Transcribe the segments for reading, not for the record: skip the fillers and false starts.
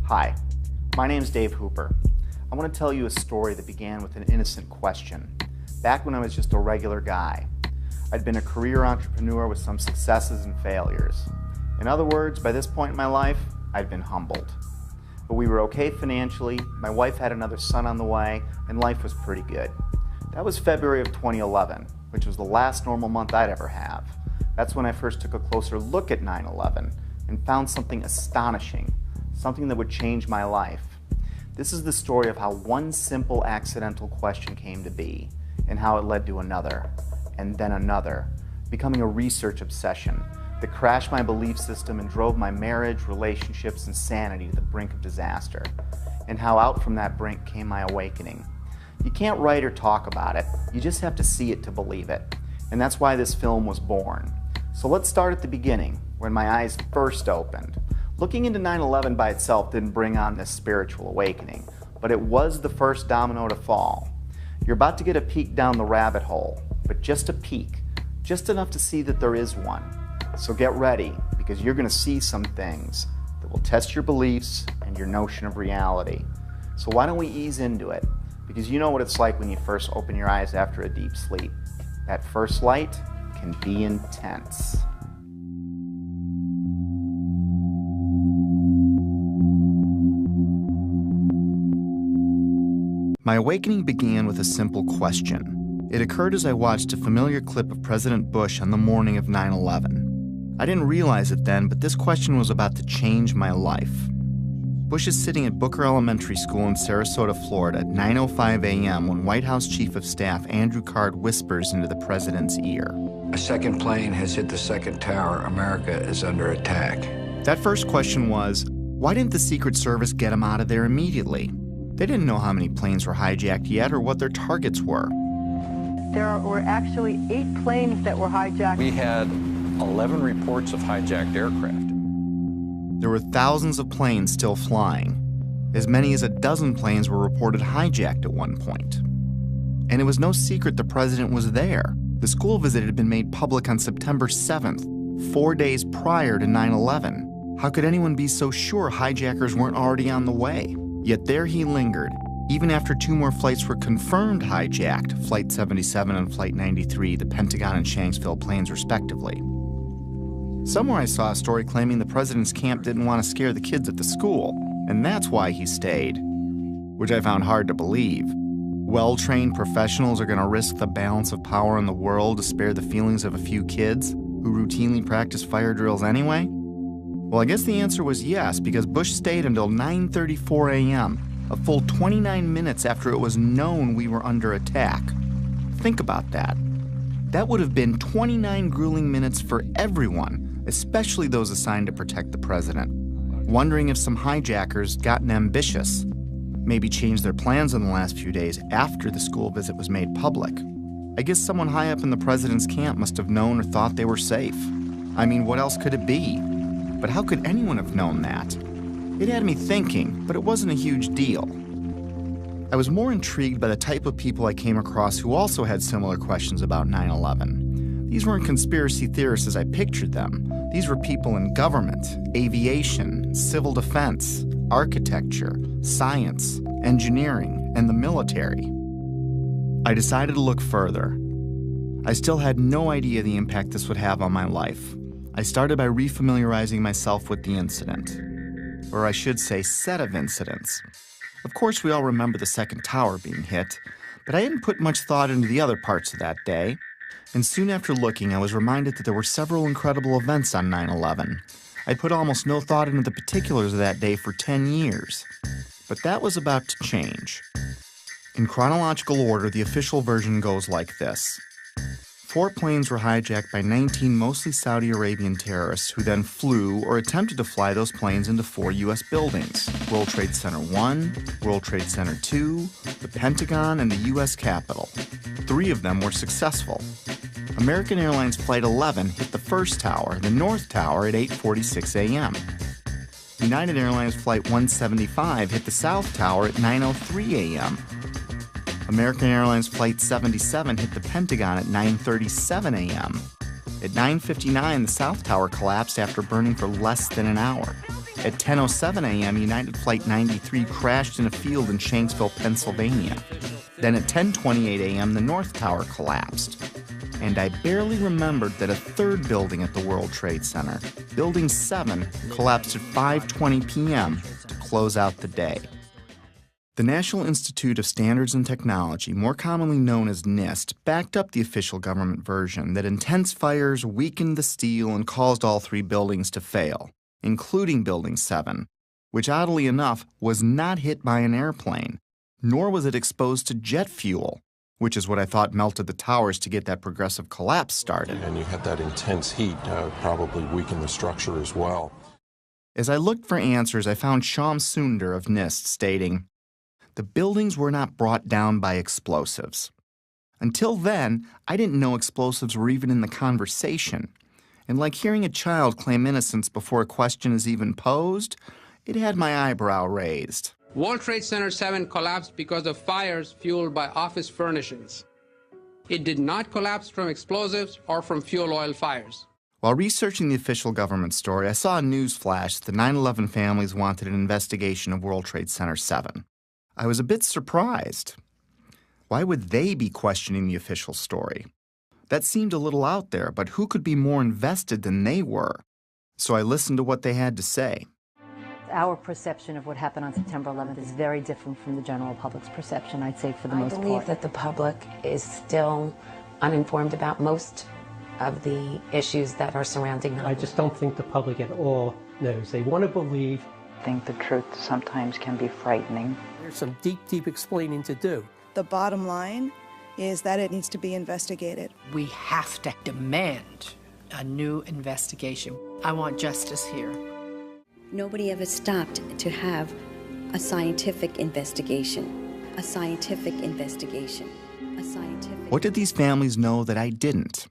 Hi, my name's Dave Hooper. I want to tell you a story that began with an innocent question. Back when I was just a regular guy, I'd been a career entrepreneur with some successes and failures. In other words, by this point in my life, I'd been humbled. But we were okay financially, my wife had another son on the way, and life was pretty good. That was February of 2011, which was the last normal month I'd ever have. That's when I first took a closer look at 9/11 and found something astonishing. Something that would change my life. This is the story of how one simple accidental question came to be, and how it led to another, and then another, becoming a research obsession that crashed my belief system and drove my marriage, relationships, and sanity to the brink of disaster, and how out from that brink came my awakening. You can't write or talk about it, you just have to see it to believe it, and that's why this film was born. So let's start at the beginning, when my eyes first opened. Looking into 9/11 by itself didn't bring on this spiritual awakening, but it was the first domino to fall. You're about to get a peek down the rabbit hole, but just a peek, just enough to see that there is one. So get ready, because you're going to see some things that will test your beliefs and your notion of reality. So why don't we ease into it? Because you know what it's like when you first open your eyes after a deep sleep. That first light can be intense. My awakening began with a simple question. It occurred as I watched a familiar clip of President Bush on the morning of 9/11. I didn't realize it then, but this question was about to change my life. Bush is sitting at Booker Elementary School in Sarasota, Florida at 9:05 a.m. when White House Chief of Staff Andrew Card whispers into the president's ear. A second plane has hit the second tower. America is under attack. That first question was, why didn't the Secret Service get him out of there immediately? They didn't know how many planes were hijacked yet or what their targets were. There were actually 8 planes that were hijacked. We had 11 reports of hijacked aircraft. There were thousands of planes still flying. As many as a dozen planes were reported hijacked at one point. And it was no secret the president was there. The school visit had been made public on September 7th, 4 days prior to 9/11. How could anyone be so sure hijackers weren't already on the way? Yet there he lingered, even after 2 more flights were confirmed hijacked, Flight 77 and Flight 93, the Pentagon and Shanksville planes respectively. Somewhere I saw a story claiming the president's camp didn't want to scare the kids at the school, and that's why he stayed, which I found hard to believe. Well-trained professionals are going to risk the balance of power in the world to spare the feelings of a few kids who routinely practice fire drills anyway? Well, I guess the answer was yes, because Bush stayed until 9:34 a.m., a full 29 minutes after it was known we were under attack. Think about that. That would have been 29 grueling minutes for everyone, especially those assigned to protect the president, wondering if some hijackers gotten ambitious, maybe changed their plans in the last few days after the school visit was made public. I guess someone high up in the president's camp must have known or thought they were safe. I mean, what else could it be? But how could anyone have known that? It had me thinking, but it wasn't a huge deal. I was more intrigued by the type of people I came across who also had similar questions about 9/11. These weren't conspiracy theorists as I pictured them. These were people in government, aviation, civil defense, architecture, science, engineering, and the military. I decided to look further. I still had no idea the impact this would have on my life. I started by refamiliarizing myself with the incident, or I should say set of incidents. Of course, we all remember the second tower being hit, but I didn't put much thought into the other parts of that day. And soon after looking, I was reminded that there were several incredible events on 9/11. I put almost no thought into the particulars of that day for 10 years. But that was about to change. In chronological order, the official version goes like this. 4 planes were hijacked by 19 mostly Saudi Arabian terrorists who then flew or attempted to fly those planes into 4 U.S. buildings: World Trade Center 1, World Trade Center 2, the Pentagon, and the U.S. Capitol. 3 of them were successful. American Airlines Flight 11 hit the first tower, the North Tower, at 8:46 a.m. United Airlines Flight 175 hit the South Tower at 9:03 a.m. American Airlines Flight 77 hit the Pentagon at 9:37 a.m. At 9:59, the South Tower collapsed after burning for less than an hour. At 10:07 a.m., United Flight 93 crashed in a field in Shanksville, Pennsylvania. Then at 10:28 a.m., the North Tower collapsed. And I barely remembered that a third building at the World Trade Center, Building 7, collapsed at 5:20 p.m. to close out the day. The National Institute of Standards and Technology, more commonly known as NIST, backed up the official government version that intense fires weakened the steel and caused all 3 buildings to fail, including Building 7, which oddly enough was not hit by an airplane, nor was it exposed to jet fuel, which is what I thought melted the towers to get that progressive collapse started. And you had that intense heat probably weakened the structure as well. As I looked for answers, I found Shyam Sundar of NIST stating, "The buildings were not brought down by explosives. Until then, I didn't know explosives were even in the conversation. And like hearing a child claim innocence before a question is even posed, it had my eyebrow raised." World Trade Center 7 collapsed because of fires fueled by office furnishings. It did not collapse from explosives or from fuel oil fires. While researching the official government story, I saw a news flash that the 9/11 families wanted an investigation of World Trade Center 7. I was a bit surprised. Why would they be questioning the official story? That seemed a little out there, but who could be more invested than they were? So I listened to what they had to say. Our perception of what happened on September 11th is very different from the general public's perception, I'd say, for the most part. I believe that the public is still uninformed about most of the issues that are surrounding them. I just don't think the public at all knows. They want to believe. I think the truth sometimes can be frightening. There's some deep, deep explaining to do. The bottom line is that it needs to be investigated. We have to demand a new investigation. I want justice here. Nobody ever stopped to have a scientific investigation. A scientific investigation. A scientific... What did these families know that I didn't?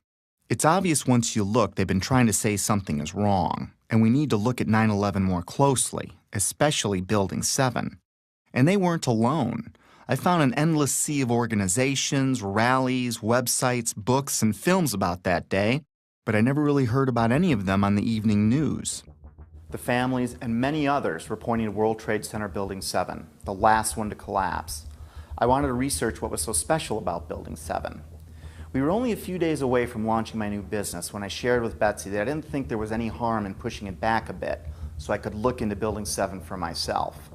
It's obvious once you look, they've been trying to say something is wrong, and we need to look at 9/11 more closely, especially Building 7. And they weren't alone. I found an endless sea of organizations, rallies, websites, books, and films about that day, but I never really heard about any of them on the evening news. The families and many others were pointing to World Trade Center Building 7, the last one to collapse. I wanted to research what was so special about Building 7. We were only a few days away from launching my new business when I shared with Betsy that I didn't think there was any harm in pushing it back a bit so I could look into Building 7 for myself.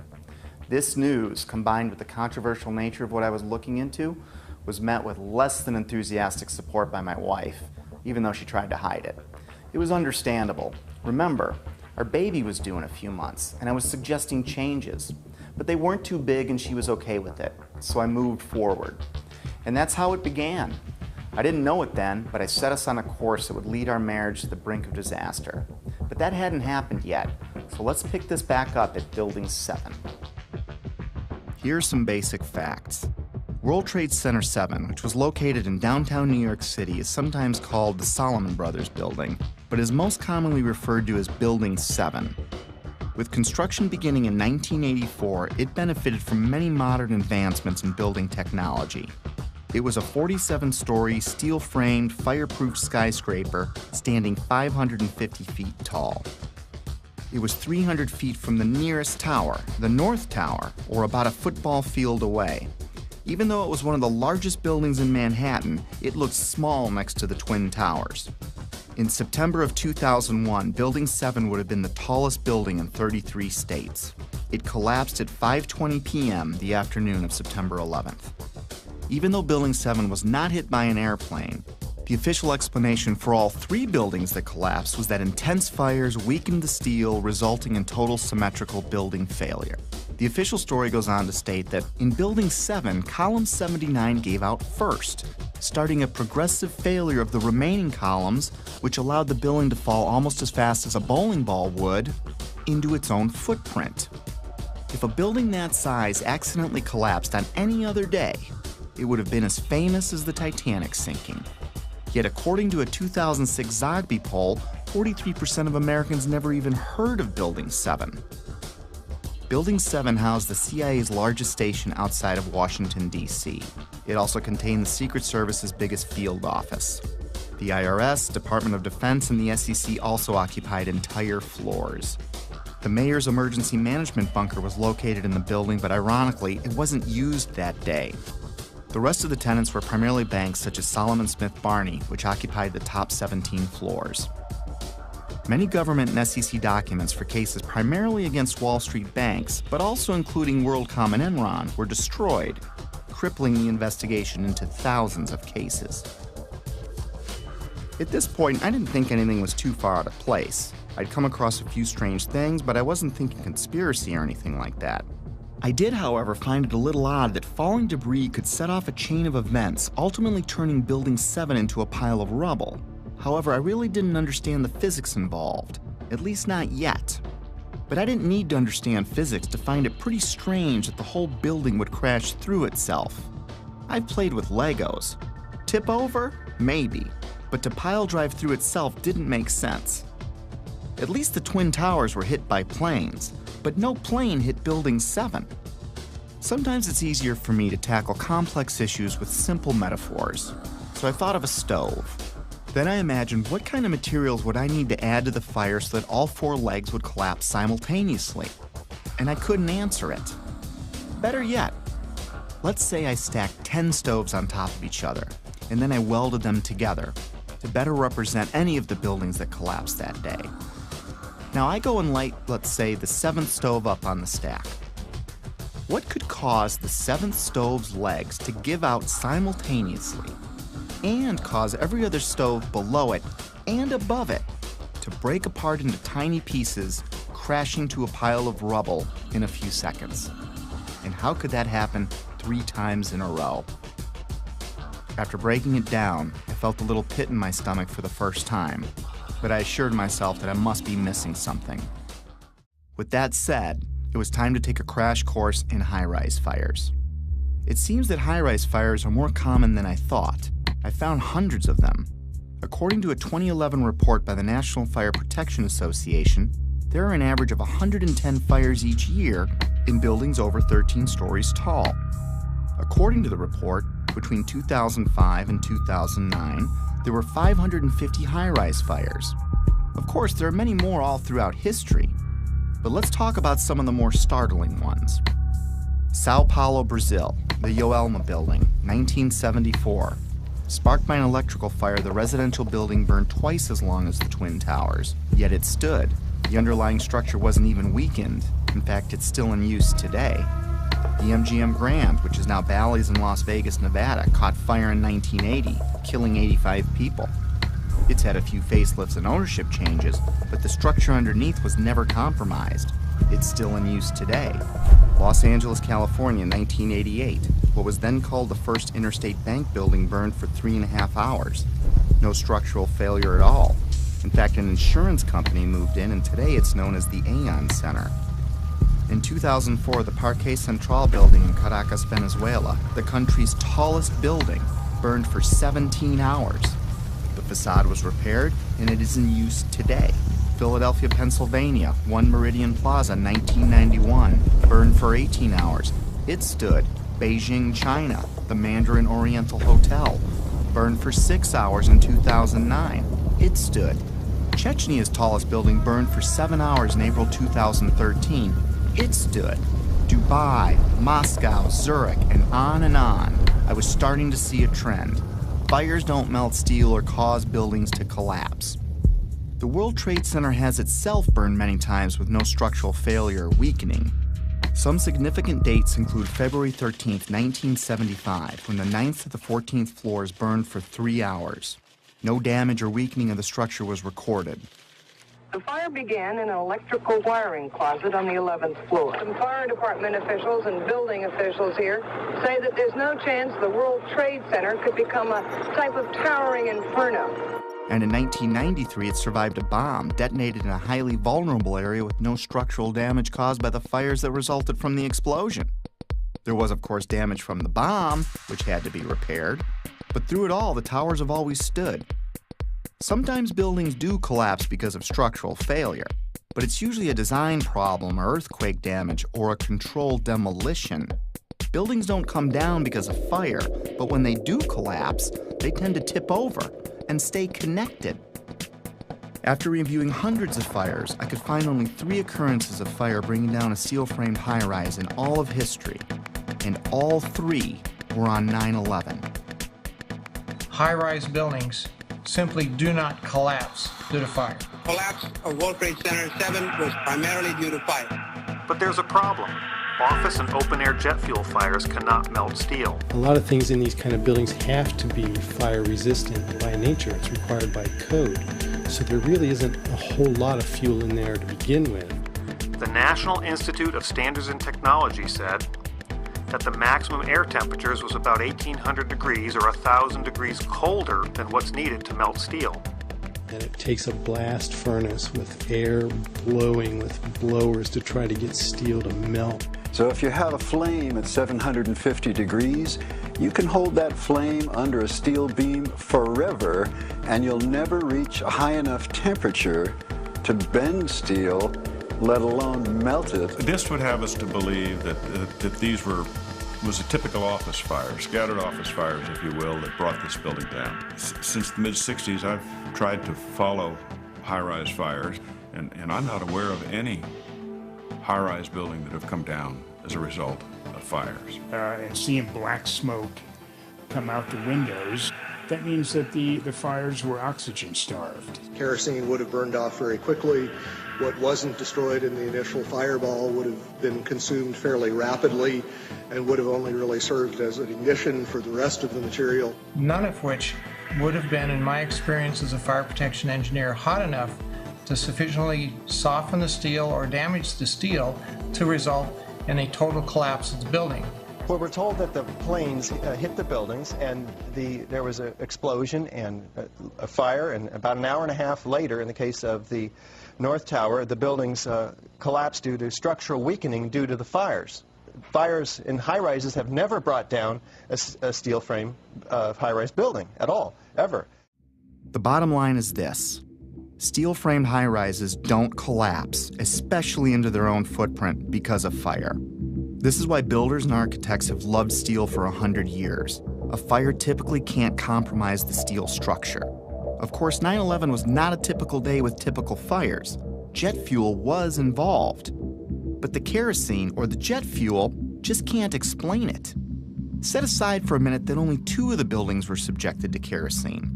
This news, combined with the controversial nature of what I was looking into, was met with less than enthusiastic support by my wife, even though she tried to hide it. It was understandable. Remember, our baby was due in a few months, and I was suggesting changes, but they weren't too big and she was okay with it, so I moved forward. And that's how it began. I didn't know it then, but I set us on a course that would lead our marriage to the brink of disaster. But that hadn't happened yet, so let's pick this back up at Building 7. Here are some basic facts. World Trade Center 7, which was located in downtown New York City, is sometimes called the Solomon Brothers Building, but is most commonly referred to as Building 7. With construction beginning in 1984, it benefited from many modern advancements in building technology. It was a 47-story, steel-framed, fireproof skyscraper standing 550 feet tall. It was 300 feet from the nearest tower, the North Tower, or about a football field away. Even though it was one of the largest buildings in Manhattan, it looked small next to the Twin Towers. In September of 2001, Building 7 would have been the tallest building in 33 states. It collapsed at 5:20 p.m. the afternoon of September 11th. Even though Building 7 was not hit by an airplane, The official explanation for all 3 buildings that collapsed was that intense fires weakened the steel, resulting in total symmetrical building failure. The official story goes on to state that in Building 7, column 79 gave out first, starting a progressive failure of the remaining columns, which allowed the building to fall almost as fast as a bowling ball would into its own footprint. If a building that size accidentally collapsed on any other day, it would have been as famous as the Titanic sinking. Yet according to a 2006 Zogby poll, 43% of Americans never even heard of Building 7. Building 7 housed the CIA's largest station outside of Washington, D.C. It also contained the Secret Service's biggest field office. The IRS, Department of Defense, and the SEC also occupied entire floors. The mayor's emergency management bunker was located in the building, but ironically, it wasn't used that day. The rest of the tenants were primarily banks such as Solomon Smith Barney, which occupied the top 17 floors. Many government and SEC documents for cases primarily against Wall Street banks, but also including WorldCom and Enron, were destroyed, crippling the investigation into thousands of cases. At this point, I didn't think anything was too far out of place. I'd come across a few strange things, but I wasn't thinking conspiracy or anything like that. I did, however, find it a little odd that falling debris could set off a chain of events, ultimately turning Building 7 into a pile of rubble. However, I really didn't understand the physics involved, at least not yet. But I didn't need to understand physics to find it pretty strange that the whole building would crash through itself. I've played with Legos. Tip over? Maybe. But to pile drive through itself didn't make sense. At least the Twin Towers were hit by planes, but no plane hit Building 7. Sometimes it's easier for me to tackle complex issues with simple metaphors, so I thought of a stove. Then I imagined what kind of materials would I need to add to the fire so that all 4 legs would collapse simultaneously, and I couldn't answer it. Better yet, let's say I stacked 10 stoves on top of each other, and then I welded them together to better represent any of the buildings that collapsed that day. Now I go and light, let's say, the 7th stove up on the stack. What could cause the 7th stove's legs to give out simultaneously and cause every other stove below it and above it to break apart into tiny pieces, crashing to a pile of rubble in a few seconds? And how could that happen 3 times in a row? After breaking it down, I felt a little pit in my stomach for the first time, but I assured myself that I must be missing something. With that said, it was time to take a crash course in high-rise fires. It seems that high-rise fires are more common than I thought. I found hundreds of them. According to a 2011 report by the National Fire Protection Association, there are an average of 110 fires each year in buildings over 13 stories tall. According to the report, between 2005 and 2009, there were 550 high-rise fires. Of course, there are many more all throughout history, but let's talk about some of the more startling ones. Sao Paulo, Brazil, the Joelma building, 1974. Sparked by an electrical fire, the residential building burned twice as long as the Twin Towers, yet it stood. The underlying structure wasn't even weakened. In fact, it's still in use today. The MGM Grand, which is now Bally's in Las Vegas, Nevada, caught fire in 1980, killing 85 people. It's had a few facelifts and ownership changes, but the structure underneath was never compromised. It's still in use today. Los Angeles, California, 1988. What was then called the First Interstate Bank building burned for 3.5 hours. No structural failure at all. In fact, an insurance company moved in, and today it's known as the Aon Center. In 2004, the Parque Central building in Caracas, Venezuela, the country's tallest building, burned for 17 hours. The facade was repaired, and it is in use today. Philadelphia, Pennsylvania, One Meridian Plaza, 1991, burned for 18 hours. It stood. Beijing, China, the Mandarin Oriental Hotel, burned for 6 hours in 2009. It stood. Chechny's tallest building burned for 7 hours in April 2013. It stood. Dubai, Moscow, Zurich, and on and on. I was starting to see a trend. Fires don't melt steel or cause buildings to collapse. The World Trade Center has itself burned many times with no structural failure or weakening. Some significant dates include February 13, 1975, when the 9th to the 14th floors burned for 3 hours. No damage or weakening of the structure was recorded. The fire began in an electrical wiring closet on the 11th floor. Some fire department officials and building officials here say that there's no chance the World Trade Center could become a type of towering inferno. And in 1993, it survived a bomb detonated in a highly vulnerable area with no structural damage caused by the fires that resulted from the explosion. There was, of course, damage from the bomb, which had to be repaired. But through it all, the towers have always stood. Sometimes buildings do collapse because of structural failure, but it's usually a design problem or earthquake damage or a controlled demolition. Buildings don't come down because of fire, but when they do collapse, they tend to tip over and stay connected. After reviewing hundreds of fires, I could find only 3 occurrences of fire bringing down a steel-framed high-rise in all of history, and all 3 were on 9/11. High-rise buildings simply do not collapse due to fire. Collapse of World Trade Center 7 was primarily due to fire. But there's a problem. Office and open-air jet fuel fires cannot melt steel. A lot of things in these kind of buildings have to be fire resistant by nature. It's required by code. So there really isn't a whole lot of fuel in there to begin with. The National Institute of Standards and Technology said that the maximum air temperatures was about 1,800 degrees or 1,000 degrees colder than what's needed to melt steel. And it takes a blast furnace with air blowing with blowers to try to get steel to melt. So if you have a flame at 750 degrees, you can hold that flame under a steel beam forever, and you'll never reach a high enough temperature to bend steel, let alone melt it. This would have us to believe that these was a typical office fire, scattered office fires, if you will, that brought this building down. Since the mid-60s, I've tried to follow high-rise fires, and I'm not aware of any high-rise building that have come down as a result of fires. And seeing black smoke come out the windows, that means that the fires were oxygen starved. Kerosene would have burned off very quickly. What wasn't destroyed in the initial fireball would have been consumed fairly rapidly and would have only really served as an ignition for the rest of the material. None of which would have been, in my experience as a fire protection engineer, hot enough to sufficiently soften the steel or damage the steel to result in a total collapse of the building. Well, we're told that the planes hit the buildings and there was an explosion and a fire, and about an hour and a half later, in the case of the North Tower, the buildings collapsed due to structural weakening due to the fires. Fires in high-rises have never brought down a steel frame high-rise building at all, ever. The bottom line is this. Steel-framed high-rises don't collapse, especially into their own footprint, because of fire. This is why builders and architects have loved steel for 100 years. A fire typically can't compromise the steel structure. Of course, 9/11 was not a typical day with typical fires. Jet fuel was involved. But the kerosene, or the jet fuel, just can't explain it. Set aside for a minute that only 2 of the buildings were subjected to kerosene.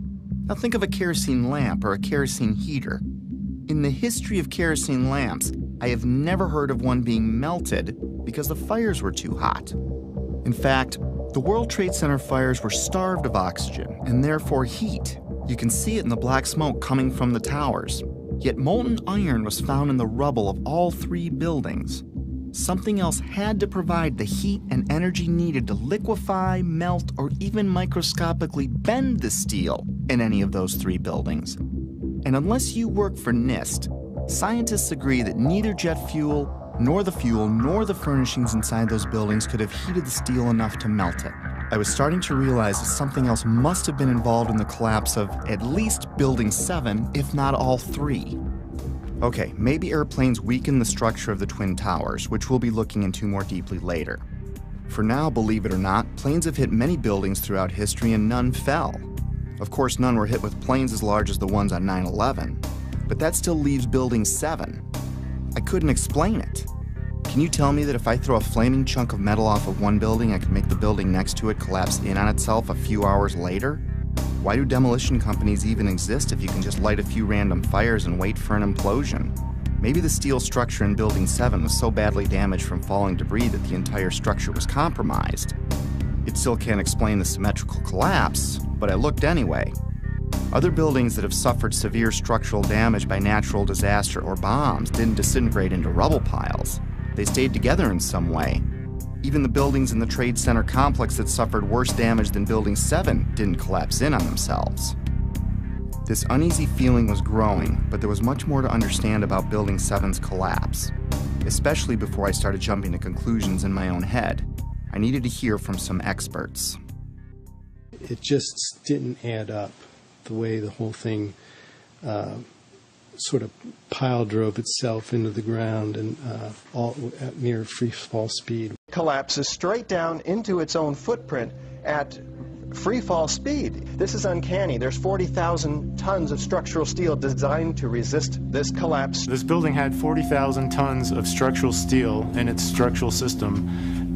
Now think of a kerosene lamp or a kerosene heater. In the history of kerosene lamps, I have never heard of one being melted because the fires were too hot. In fact, the World Trade Center fires were starved of oxygen and therefore heat. You can see it in the black smoke coming from the towers. Yet molten iron was found in the rubble of all 3 buildings. Something else had to provide the heat and energy needed to liquefy, melt, or even microscopically bend the steel in any of those 3 buildings. And unless you work for NIST, scientists agree that neither jet fuel, nor the furnishings inside those buildings could have heated the steel enough to melt it. I was starting to realize that something else must have been involved in the collapse of at least Building 7, if not all 3. Okay, maybe airplanes weakened the structure of the Twin Towers, which we'll be looking into more deeply later. For now, believe it or not, planes have hit many buildings throughout history and none fell. Of course, none were hit with planes as large as the ones on 9/11, but that still leaves Building 7. I couldn't explain it. Can you tell me that if I throw a flaming chunk of metal off of one building, I can make the building next to it collapse in on itself a few hours later? Why do demolition companies even exist if you can just light a few random fires and wait for an implosion? Maybe the steel structure in Building 7 was so badly damaged from falling debris that the entire structure was compromised. It still can't explain the symmetrical collapse, but I looked anyway. Other buildings that have suffered severe structural damage by natural disaster or bombs didn't disintegrate into rubble piles. They stayed together in some way. Even the buildings in the Trade Center complex that suffered worse damage than Building 7 didn't collapse in on themselves. This uneasy feeling was growing, but there was much more to understand about Building 7's collapse, especially before I started jumping to conclusions in my own head. I needed to hear from some experts. It just didn't add up, the way the whole thing sort of pile drove itself into the ground and all at near free fall speed. Collapses straight down into its own footprint at free fall speed. This is uncanny. There's 40,000 tons of structural steel designed to resist this collapse. This building had 40,000 tons of structural steel in its structural system,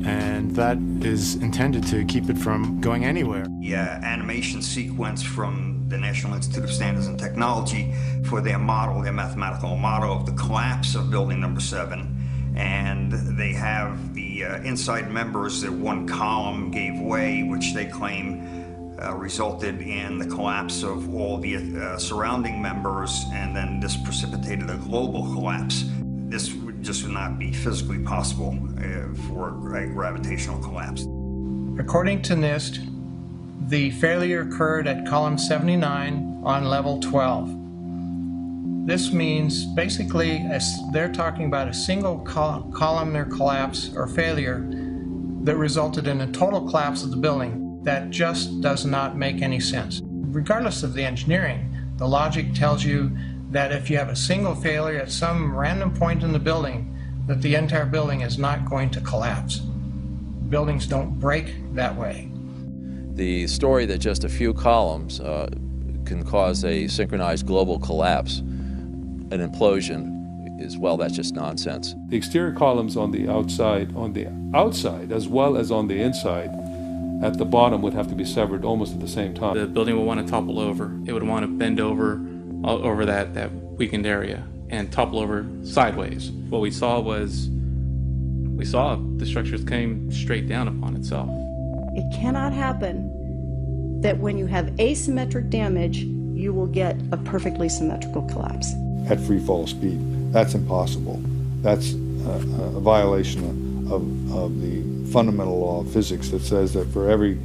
and that is intended to keep it from going anywhere. The animation sequence from the National Institute of Standards and Technology for their model, their mathematical model of the collapse of Building Number 7. And they have the inside members that one column gave way, which they claim resulted in the collapse of all the surrounding members, and then this precipitated a global collapse. This would just not be physically possible for a gravitational collapse. According to NIST, the failure occurred at column 79 on level 12. This means basically they're talking about a single columnar collapse or failure that resulted in a total collapse of the building. That just does not make any sense. Regardless of the engineering, the logic tells you that if you have a single failure at some random point in the building, that the entire building is not going to collapse. Buildings don't break that way. The story that just a few columns can cause a synchronized global collapse, an implosion, is, well, that's just nonsense. The exterior columns on the outside as well as on the inside at the bottom would have to be severed almost at the same time. The building would want to topple over. It would want to bend over that weakened area and topple over sideways. What we saw the structures came straight down upon itself. It cannot happen that when you have asymmetric damage, you will get a perfectly symmetrical collapse. At free fall speed, that's impossible. That's a violation of the fundamental law of physics that says that for every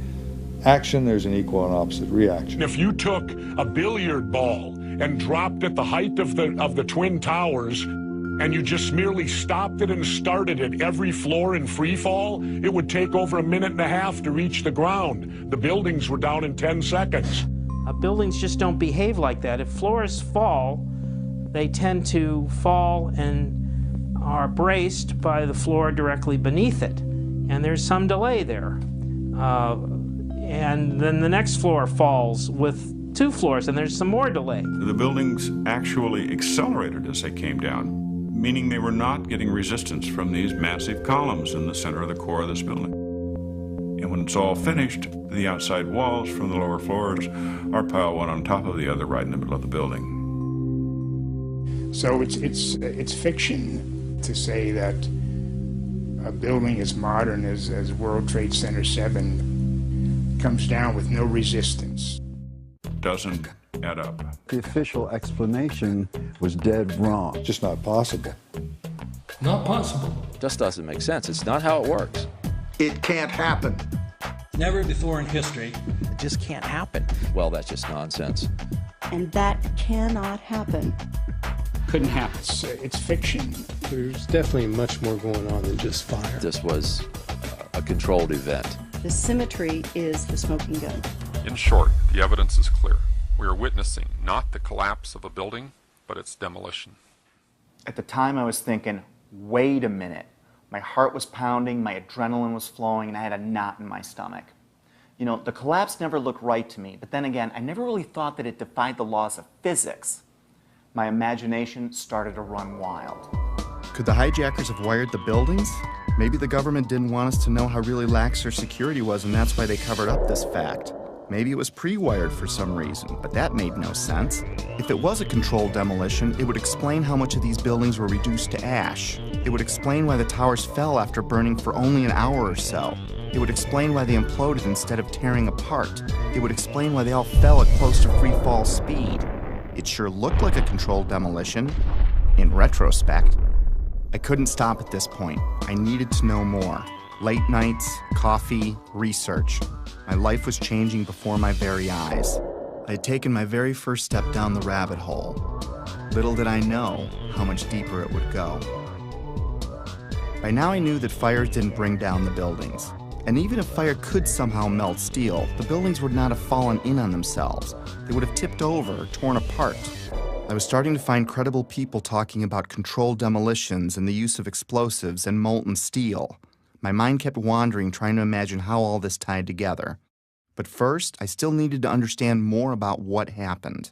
action, there's an equal and opposite reaction. If you took a billiard ball and dropped at the height of the Twin Towers, and you just merely stopped it and started at every floor in free fall, it would take over 1.5 minutes to reach the ground. The buildings were down in 10 seconds. Buildings just don't behave like that. If floors fall, they tend to fall and are braced by the floor directly beneath it. And there's some delay there. And then the next floor falls with 2 floors, and there's some more delay. The buildings actually accelerated as they came down, meaning they were not getting resistance from these massive columns in the center of the core of this building. And when it's all finished, the outside walls from the lower floors are piled one on top of the other right in the middle of the building. So it's fiction to say that a building as modern as World Trade Center 7 comes down with no resistance. Doesn't add up. The official explanation was dead wrong. Just not possible. Not possible. Just doesn't make sense. It's not how it works. It can't happen. Never before in history. It just can't happen. Well, that's just nonsense. And that cannot happen. Couldn't happen. It's fiction. There's definitely much more going on than just fire. This was a controlled event. The symmetry is the smoking gun. In short, the evidence is clear. We are witnessing not the collapse of a building, but its demolition. At the time, I was thinking, wait a minute. My heart was pounding, my adrenaline was flowing, and I had a knot in my stomach. You know, the collapse never looked right to me, but then again, I never really thought that it defied the laws of physics. My imagination started to run wild. Could the hijackers have wired the buildings? Maybe the government didn't want us to know how really lax their security was, and that's why they covered up this fact. Maybe it was pre-wired for some reason, but that made no sense. If it was a controlled demolition, it would explain how much of these buildings were reduced to ash. It would explain why the towers fell after burning for only an hour or so. It would explain why they imploded instead of tearing apart. It would explain why they all fell at close to free fall speed. It sure looked like a controlled demolition, in retrospect. I couldn't stop at this point. I needed to know more. Late nights, coffee, research. My life was changing before my very eyes. I had taken my very first step down the rabbit hole. Little did I know how much deeper it would go. By now I knew that fires didn't bring down the buildings. And even if fire could somehow melt steel, the buildings would not have fallen in on themselves. They would have tipped over or torn apart. I was starting to find credible people talking about controlled demolitions and the use of explosives and molten steel. My mind kept wandering, trying to imagine how all this tied together. But first, I still needed to understand more about what happened.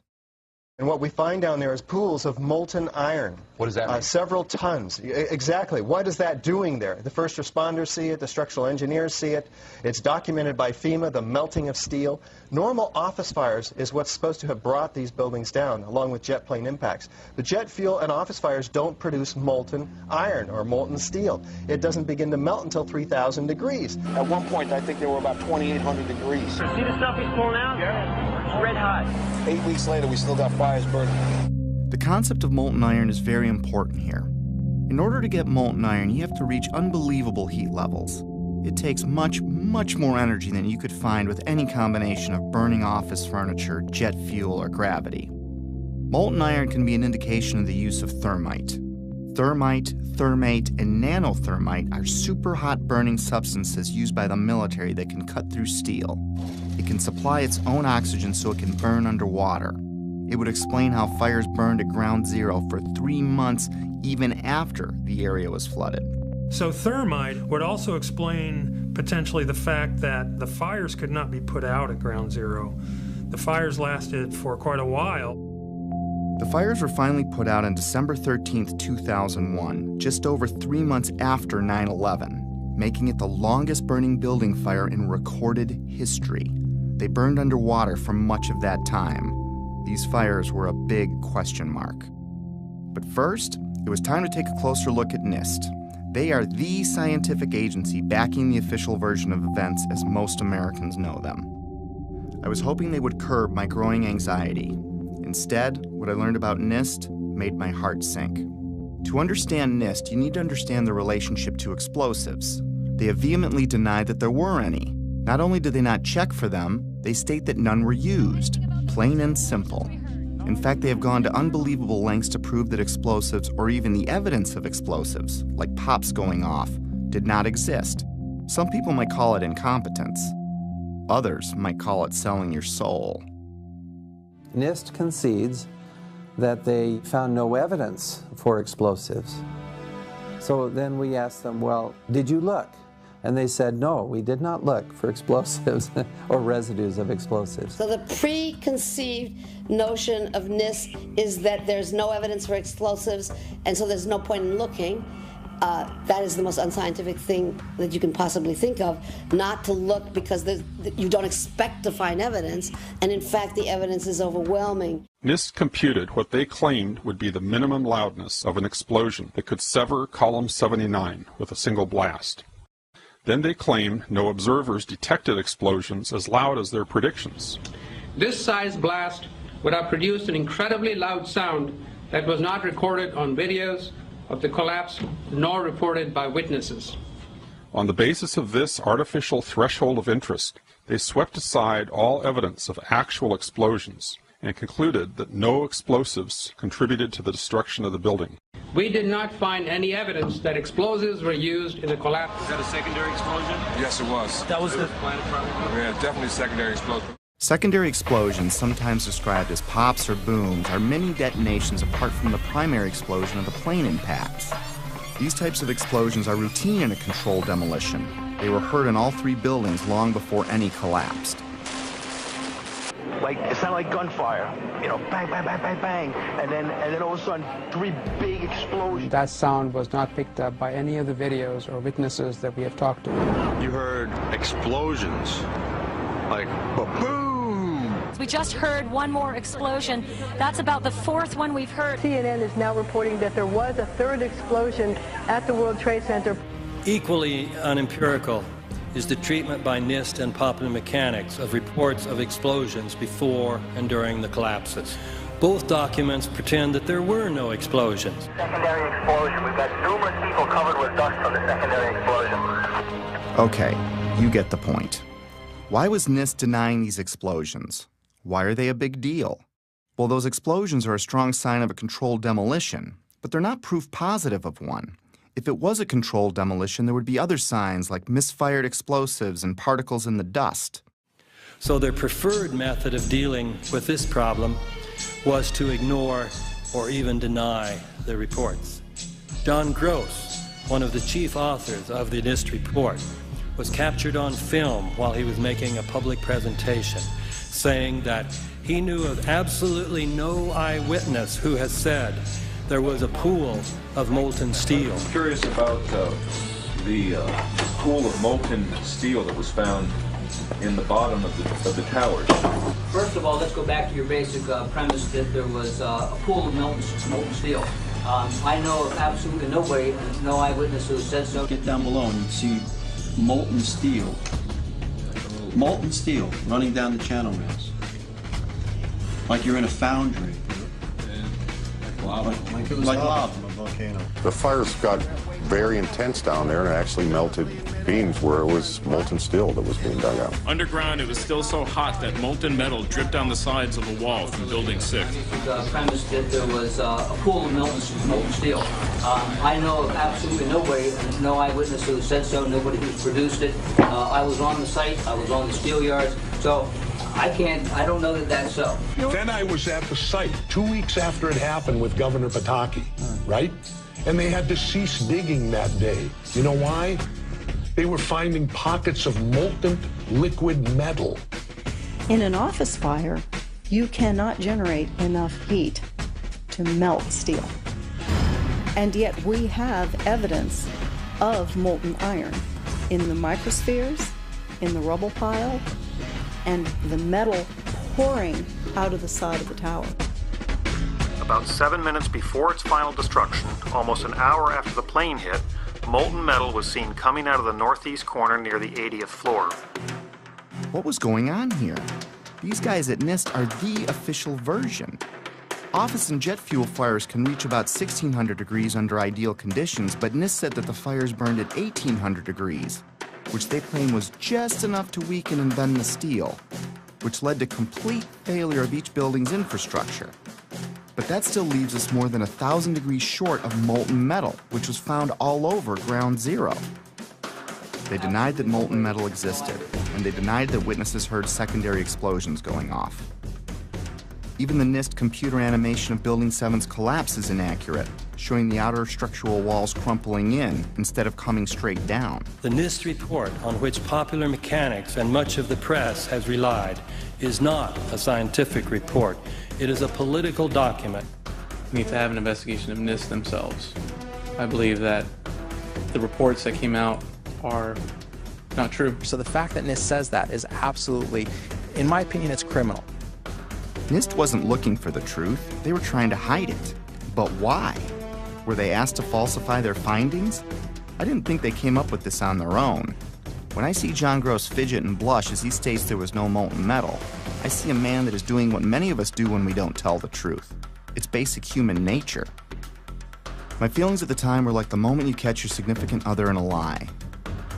And what we find down there is pools of molten iron. What does that mean? Several tons. Exactly. What is that doing there? The first responders see it. The structural engineers see it. It's documented by FEMA, the melting of steel. Normal office fires is what's supposed to have brought these buildings down, along with jet plane impacts. But jet fuel and office fires don't produce molten iron or molten steel. It doesn't begin to melt until 3,000 degrees. At one point, I think there were about 2,800 degrees. See the stuff he's pulling out? Yeah. It's red hot. 8 weeks later, we still got fires burning. The concept of molten iron is very important here. In order to get molten iron, you have to reach unbelievable heat levels. It takes much, much more energy than you could find with any combination of burning office furniture, jet fuel, or gravity. Molten iron can be an indication of the use of thermite. Thermite, thermate, and nanothermite are super hot burning substances used by the military that can cut through steel. It can supply its own oxygen so it can burn underwater. It would explain how fires burned at ground zero for 3 months even after the area was flooded. So thermite would also explain potentially the fact that the fires could not be put out at ground zero. The fires lasted for quite a while. The fires were finally put out on December 13, 2001, just over 3 months after 9/11, making it the longest burning building fire in recorded history. They burned underwater for much of that time. These fires were a big question mark. But first, it was time to take a closer look at NIST. They are the scientific agency backing the official version of events as most Americans know them. I was hoping they would curb my growing anxiety. Instead, what I learned about NIST made my heart sink. To understand NIST, you need to understand the relationship to explosives. They have vehemently denied that there were any. Not only did they not check for them, they state that none were used. Plain and simple. In fact, they have gone to unbelievable lengths to prove that explosives, or even the evidence of explosives, like pops going off, did not exist. Some people might call it incompetence. Others might call it selling your soul. NIST concedes that they found no evidence for explosives. So then we asked them, well, did you look? And they said, no, we did not look for explosives or residues of explosives. So the preconceived notion of NIST is that there's no evidence for explosives, and so there's no point in looking. That is the most unscientific thing that you can possibly think of, not to look because you don't expect to find evidence, and in fact the evidence is overwhelming. NIST computed what they claimed would be the minimum loudness of an explosion that could sever column 79 with a single blast. Then they claimed no observers detected explosions as loud as their predictions. This size blast would have produced an incredibly loud sound that was not recorded on videos of the collapse nor reported by witnesses. On the basis of this artificial threshold of interest, they swept aside all evidence of actual explosions and concluded that no explosives contributed to the destruction of the building. We did not find any evidence that explosives were used in the collapse. Is that a secondary explosion? Yes, it was. That was the Yeah, definitely secondary explosion. Secondary explosions, sometimes described as pops or booms, are mini detonations apart from the primary explosion of the plane impacts. These types of explosions are routine in a controlled demolition. They were heard in all 3 buildings long before any collapsed. Like, it sounded like gunfire, you know, bang, bang, bang, bang, bang, and then all of a sudden, 3 big explosions. That sound was not picked up by any of the videos or witnesses that we have talked to. You heard explosions, like ba-boom! We just heard one more explosion. That's about the fourth one we've heard. CNN is now reporting that there was a third explosion at the World Trade Center. Equally unempirical is the treatment by NIST and Popular Mechanics of reports of explosions before and during the collapses. Both documents pretend that there were no explosions. Secondary explosion. We've got numerous people covered with dust from the secondary explosion. Okay, you get the point. Why was NIST denying these explosions? Why are they a big deal? Well, those explosions are a strong sign of a controlled demolition, but they're not proof positive of one. If it was a controlled demolition, there would be other signs like misfired explosives and particles in the dust. So their preferred method of dealing with this problem was to ignore or even deny the reports. John Gross, one of the chief authors of the NIST report, was captured on film while he was making a public presentation, saying that he knew of absolutely no eyewitness who has said there was a pool of molten steel. I'm curious about the pool of molten steel that was found in the bottom of the towers. First of all, let's go back to your basic premise that there was a pool of molten steel. I know of absolutely nobody, no eyewitness who said so. Get down below and you see molten steel. Molten steel running down the channel rails. Like you're in a foundry. Like it was lava from a volcano. The fires got very intense down there and it actually melted beams where it was molten steel that was being dug out. Underground, it was still so hot that molten metal dripped down the sides of the wall from Building 6. The premise that there was a pool of molten steel. I know of absolutely nobody, no eyewitness who said so, nobody who's produced it. I was on the site, I was on the steel yards, so I don't know that that's so. Then I was at the site 2 weeks after it happened with Governor Pataki, right? And they had to cease digging that day. You know why? They were finding pockets of molten liquid metal. In an office fire, you cannot generate enough heat to melt steel. And yet we have evidence of molten iron in the microspheres, in the rubble pile, and the metal pouring out of the side of the tower. About 7 minutes before its final destruction, almost an hour after the plane hit, molten metal was seen coming out of the northeast corner near the 80th floor. What was going on here? These guys at NIST are the official version. Office and jet fuel fires can reach about 1,600 degrees under ideal conditions, but NIST said that the fires burned at 1,800 degrees, which they claim was just enough to weaken and bend the steel, which led to complete failure of each building's infrastructure. But that still leaves us more than 1,000 degrees short of molten metal, which was found all over Ground Zero. They denied that molten metal existed, and they denied that witnesses heard secondary explosions going off. Even the NIST computer animation of Building 7's collapse is inaccurate, showing the outer structural walls crumpling in instead of coming straight down. The NIST report, on which Popular Mechanics and much of the press has relied, is not a scientific report. It is a political document. We need to have an investigation of NIST themselves. I believe that the reports that came out are not true. So the fact that NIST says that is absolutely, in my opinion, it's criminal. NIST wasn't looking for the truth. They were trying to hide it. But why? Were they asked to falsify their findings? I didn't think they came up with this on their own. When I see John Gross fidget and blush as he states there was no molten metal, I see a man that is doing what many of us do when we don't tell the truth. It's basic human nature. My feelings at the time were like the moment you catch your significant other in a lie.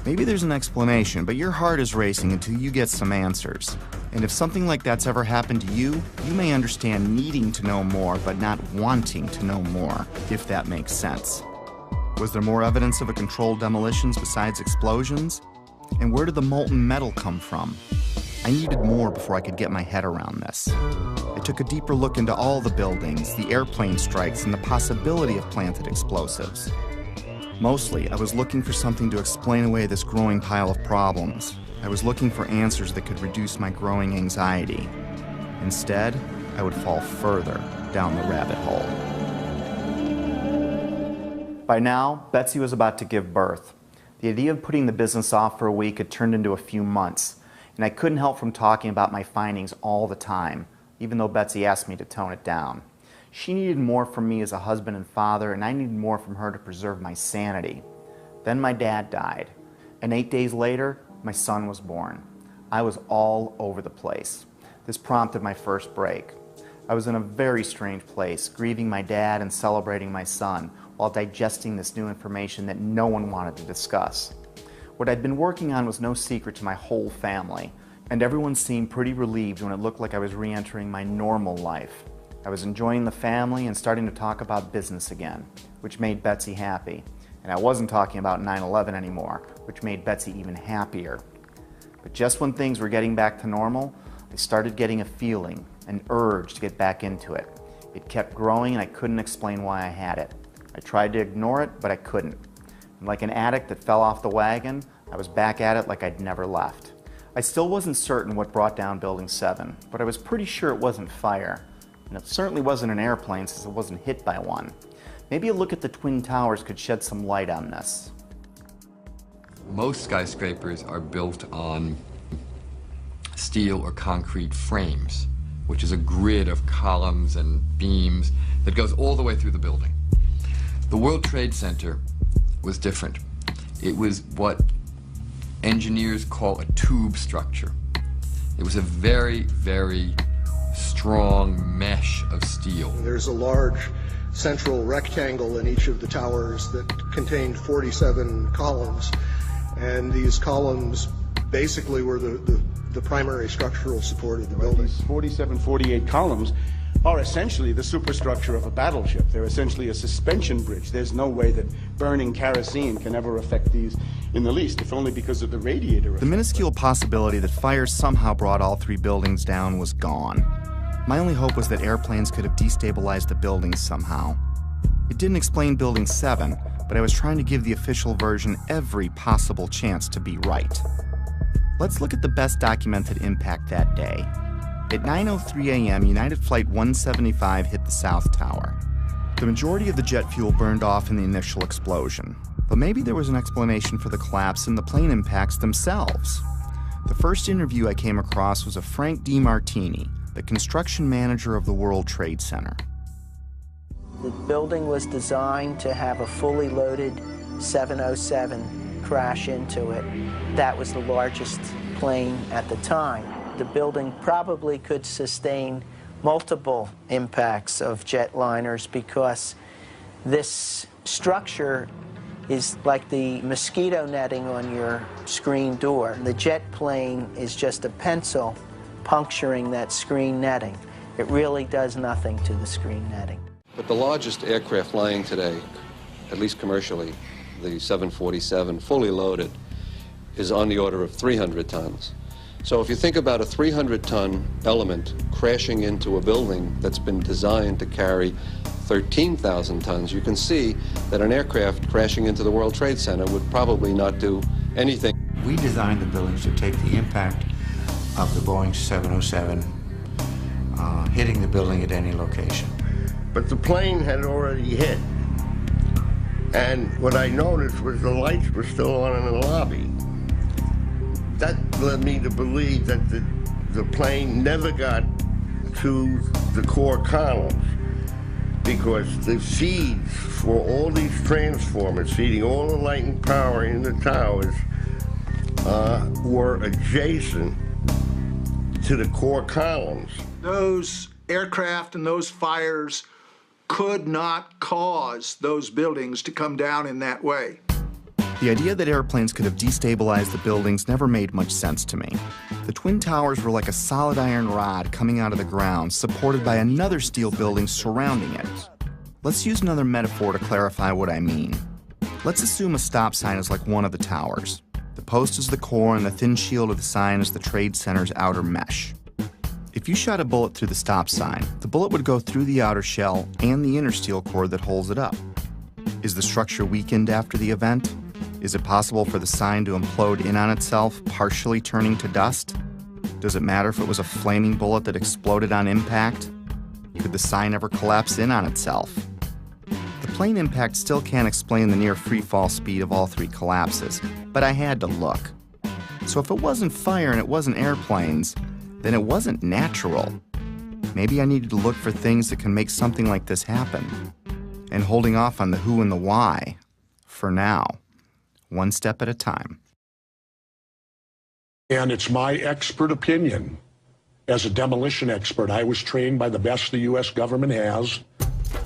Maybe there's an explanation, but your heart is racing until you get some answers. And if something like that's ever happened to you, you may understand needing to know more, but not wanting to know more, if that makes sense. Was there more evidence of a controlled demolitions besides explosions? And where did the molten metal come from? I needed more before I could get my head around this. I took a deeper look into all the buildings, the airplane strikes, and the possibility of planted explosives. Mostly, I was looking for something to explain away this growing pile of problems. I was looking for answers that could reduce my growing anxiety. Instead, I would fall further down the rabbit hole. By now, Betsy was about to give birth. The idea of putting the business off for a week had turned into a few months. and I couldn't help from talking about my findings all the time, even though Betsy asked me to tone it down. She needed more from me as a husband and father, and I needed more from her to preserve my sanity. Then my dad died, and 8 days later, my son was born. I was all over the place. This prompted my first break. I was in a very strange place, grieving my dad and celebrating my son, while digesting this new information that no one wanted to discuss. What I'd been working on was no secret to my whole family, and everyone seemed pretty relieved when it looked like I was re-entering my normal life. I was enjoying the family and starting to talk about business again, which made Betsy happy. And I wasn't talking about 9/11 anymore, which made Betsy even happier. But just when things were getting back to normal, I started getting a feeling, an urge to get back into it. It kept growing and I couldn't explain why I had it. I tried to ignore it, but I couldn't. And like an addict that fell off the wagon, I was back at it like I'd never left. I still wasn't certain what brought down Building 7, but I was pretty sure it wasn't fire. And it certainly wasn't an airplane since it wasn't hit by one. Maybe a look at the Twin Towers could shed some light on this. Most skyscrapers are built on steel or concrete frames, which is a grid of columns and beams that goes all the way through the building. The World Trade Center was different. It was what engineers call a tube structure. It was a very, very strong mesh of steel. There's a large central rectangle in each of the towers that contained 47 columns, and these columns basically were the primary structural support of the building. These 47, 48 columns are essentially the superstructure of a battleship. They're essentially a suspension bridge. There's no way that burning kerosene can ever affect these in the least, if only because of the radiator effect. The minuscule possibility that fire somehow brought all three buildings down was gone. My only hope was that airplanes could have destabilized the buildings somehow. It didn't explain Building 7, but I was trying to give the official version every possible chance to be right. Let's look at the best documented impact that day. At 9:03 a.m., United Flight 175 hit the South Tower. The majority of the jet fuel burned off in the initial explosion, but maybe there was an explanation for the collapse in the plane impacts themselves. The first interview I came across was of Frank DiMartini, the construction manager of the World Trade Center. The building was designed to have a fully loaded 707 crash into it. That was the largest plane at the time. The building probably could sustain multiple impacts of jetliners because this structure is like the mosquito netting on your screen door. The jet plane is just a pencil puncturing that screen netting. It really does nothing to the screen netting. But the largest aircraft flying today, at least commercially, the 747, fully loaded, is on the order of 300 tons. So if you think about a 300-ton element crashing into a building that's been designed to carry 13,000 tons, you can see that an aircraft crashing into the World Trade Center would probably not do anything. We designed the buildings to take the impact of the Boeing 707 hitting the building at any location. But the plane had already hit. And what I noticed was the lights were still on in the lobby. That led me to believe that the plane never got to the core columns because the feeds for all these transformers feeding all the light and power in the towers were adjacent to the core columns. Those aircraft and those fires could not cause those buildings to come down in that way. The idea that airplanes could have destabilized the buildings never made much sense to me. The Twin Towers were like a solid iron rod coming out of the ground, supported by another steel building surrounding it. Let's use another metaphor to clarify what I mean. Let's assume a stop sign is like one of the towers. The post is the core and the thin shield of the sign is the Trade Center's outer mesh. If you shot a bullet through the stop sign, the bullet would go through the outer shell and the inner steel core that holds it up. Is the structure weakened after the event? Is it possible for the sign to implode in on itself, partially turning to dust? Does it matter if it was a flaming bullet that exploded on impact? Could the sign ever collapse in on itself? The plane impact still can't explain the near free fall speed of all three collapses, but I had to look. So if it wasn't fire and it wasn't airplanes, then it wasn't natural. Maybe I needed to look for things that can make something like this happen. And holding off on the who and the why, for now, one step at a time. And it's my expert opinion. As a demolition expert, I was trained by the best the U.S. government has.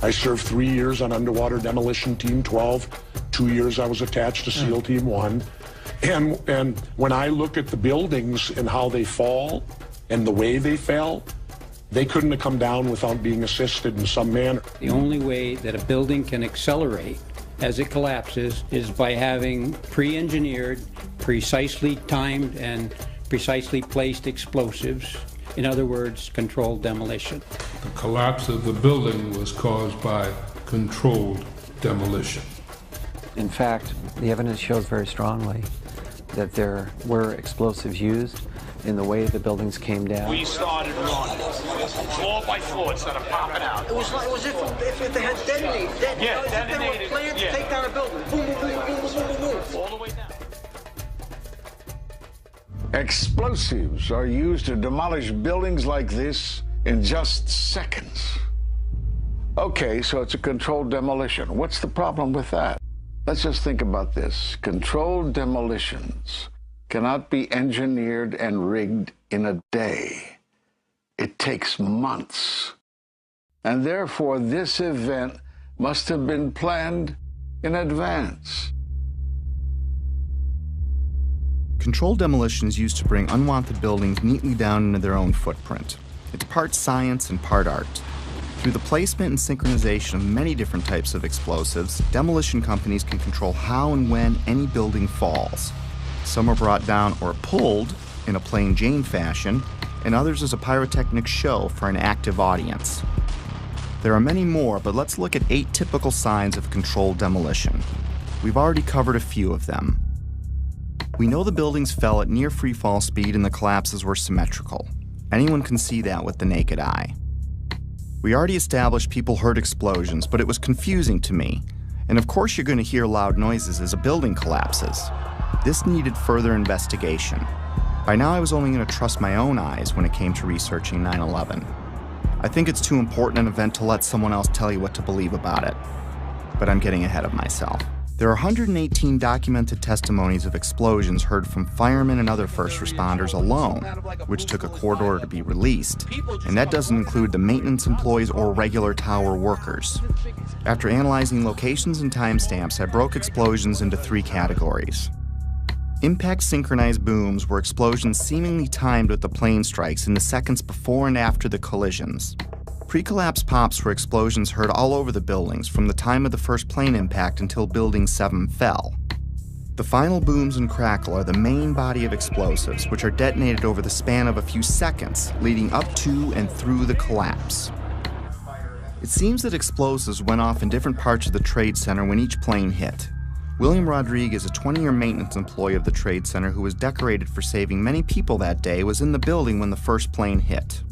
I served 3 years on Underwater Demolition Team 12. 2 years I was attached to SEAL Team 1. And when I look at the buildings and how they fall and the way they fell, they couldn't have come down without being assisted in some manner. The only way that a building can accelerate as it collapses is by having pre-engineered, precisely timed, and precisely placed explosives. In other words, controlled demolition. The collapse of the building was caused by controlled demolition. In fact, the evidence shows very strongly that there were explosives used in the way the buildings came down. We started running floor by floor instead of popping out. It was like if they had detonated. They were planned to take down a building. Boom, boom, boom, boom, boom, boom, boom. All the way down. Explosives are used to demolish buildings like this in just seconds. Okay, so it's a controlled demolition. What's the problem with that? Let's just think about this. Controlled demolitions cannot be engineered and rigged in a day. It takes months. And therefore, this event must have been planned in advance. Controlled demolition is used to bring unwanted buildings neatly down into their own footprint. It's part science and part art. Through the placement and synchronization of many different types of explosives, demolition companies can control how and when any building falls. Some are brought down or pulled in a plain Jane fashion, and others as a pyrotechnic show for an active audience. There are many more, but let's look at 8 typical signs of controlled demolition. We've already covered a few of them. We know the buildings fell at near freefall speed and the collapses were symmetrical. Anyone can see that with the naked eye. We already established people heard explosions, but it was confusing to me. And of course you're going to hear loud noises as a building collapses. This needed further investigation. By now I was only going to trust my own eyes when it came to researching 9/11. I think it's too important an event to let someone else tell you what to believe about it. But I'm getting ahead of myself. There are 118 documented testimonies of explosions heard from firemen and other first responders alone, which took a court order to be released, and that doesn't include the maintenance employees or regular tower workers. After analyzing locations and timestamps, I broke explosions into 3 categories. Impact synchronized booms were explosions seemingly timed with the plane strikes in the seconds before and after the collisions. Pre-collapse pops were explosions heard all over the buildings from the time of the first plane impact until Building 7 fell. The final booms and crackle are the main body of explosives, which are detonated over the span of a few seconds, leading up to and through the collapse. It seems that explosives went off in different parts of the Trade Center when each plane hit. William Rodriguez, a 20-year maintenance employee of the Trade Center who was decorated for saving many people that day, was in the building when the first plane hit.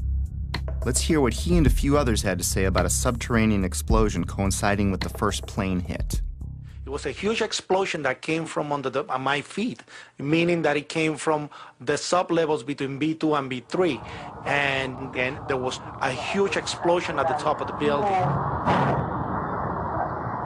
Let's hear what he and a few others had to say about a subterranean explosion coinciding with the first plane hit. It was a huge explosion that came from under my feet, meaning that it came from the sub-levels between B2 and B3. And then there was a huge explosion at the top of the building.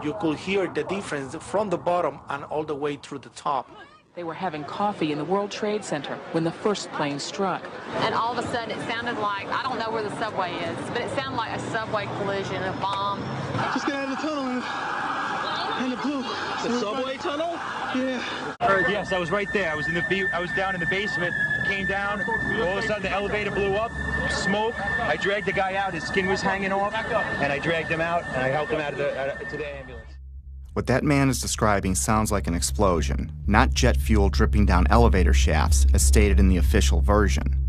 You could hear the difference from the bottom and all the way through the top. They were having coffee in the World Trade Center when the first plane struck. And all of a sudden it sounded like, I don't know where the subway is, but it sounded like a subway collision, a bomb. Just got out of the tunnel and it blew. The subway tunnel? Yeah. Yes, I was right there. I was down in the basement, came down, all of a sudden the elevator blew up, smoke. I dragged the guy out, his skin was hanging off, and I dragged him out, and I helped him out to the ambulance. What that man is describing sounds like an explosion, not jet fuel dripping down elevator shafts, as stated in the official version.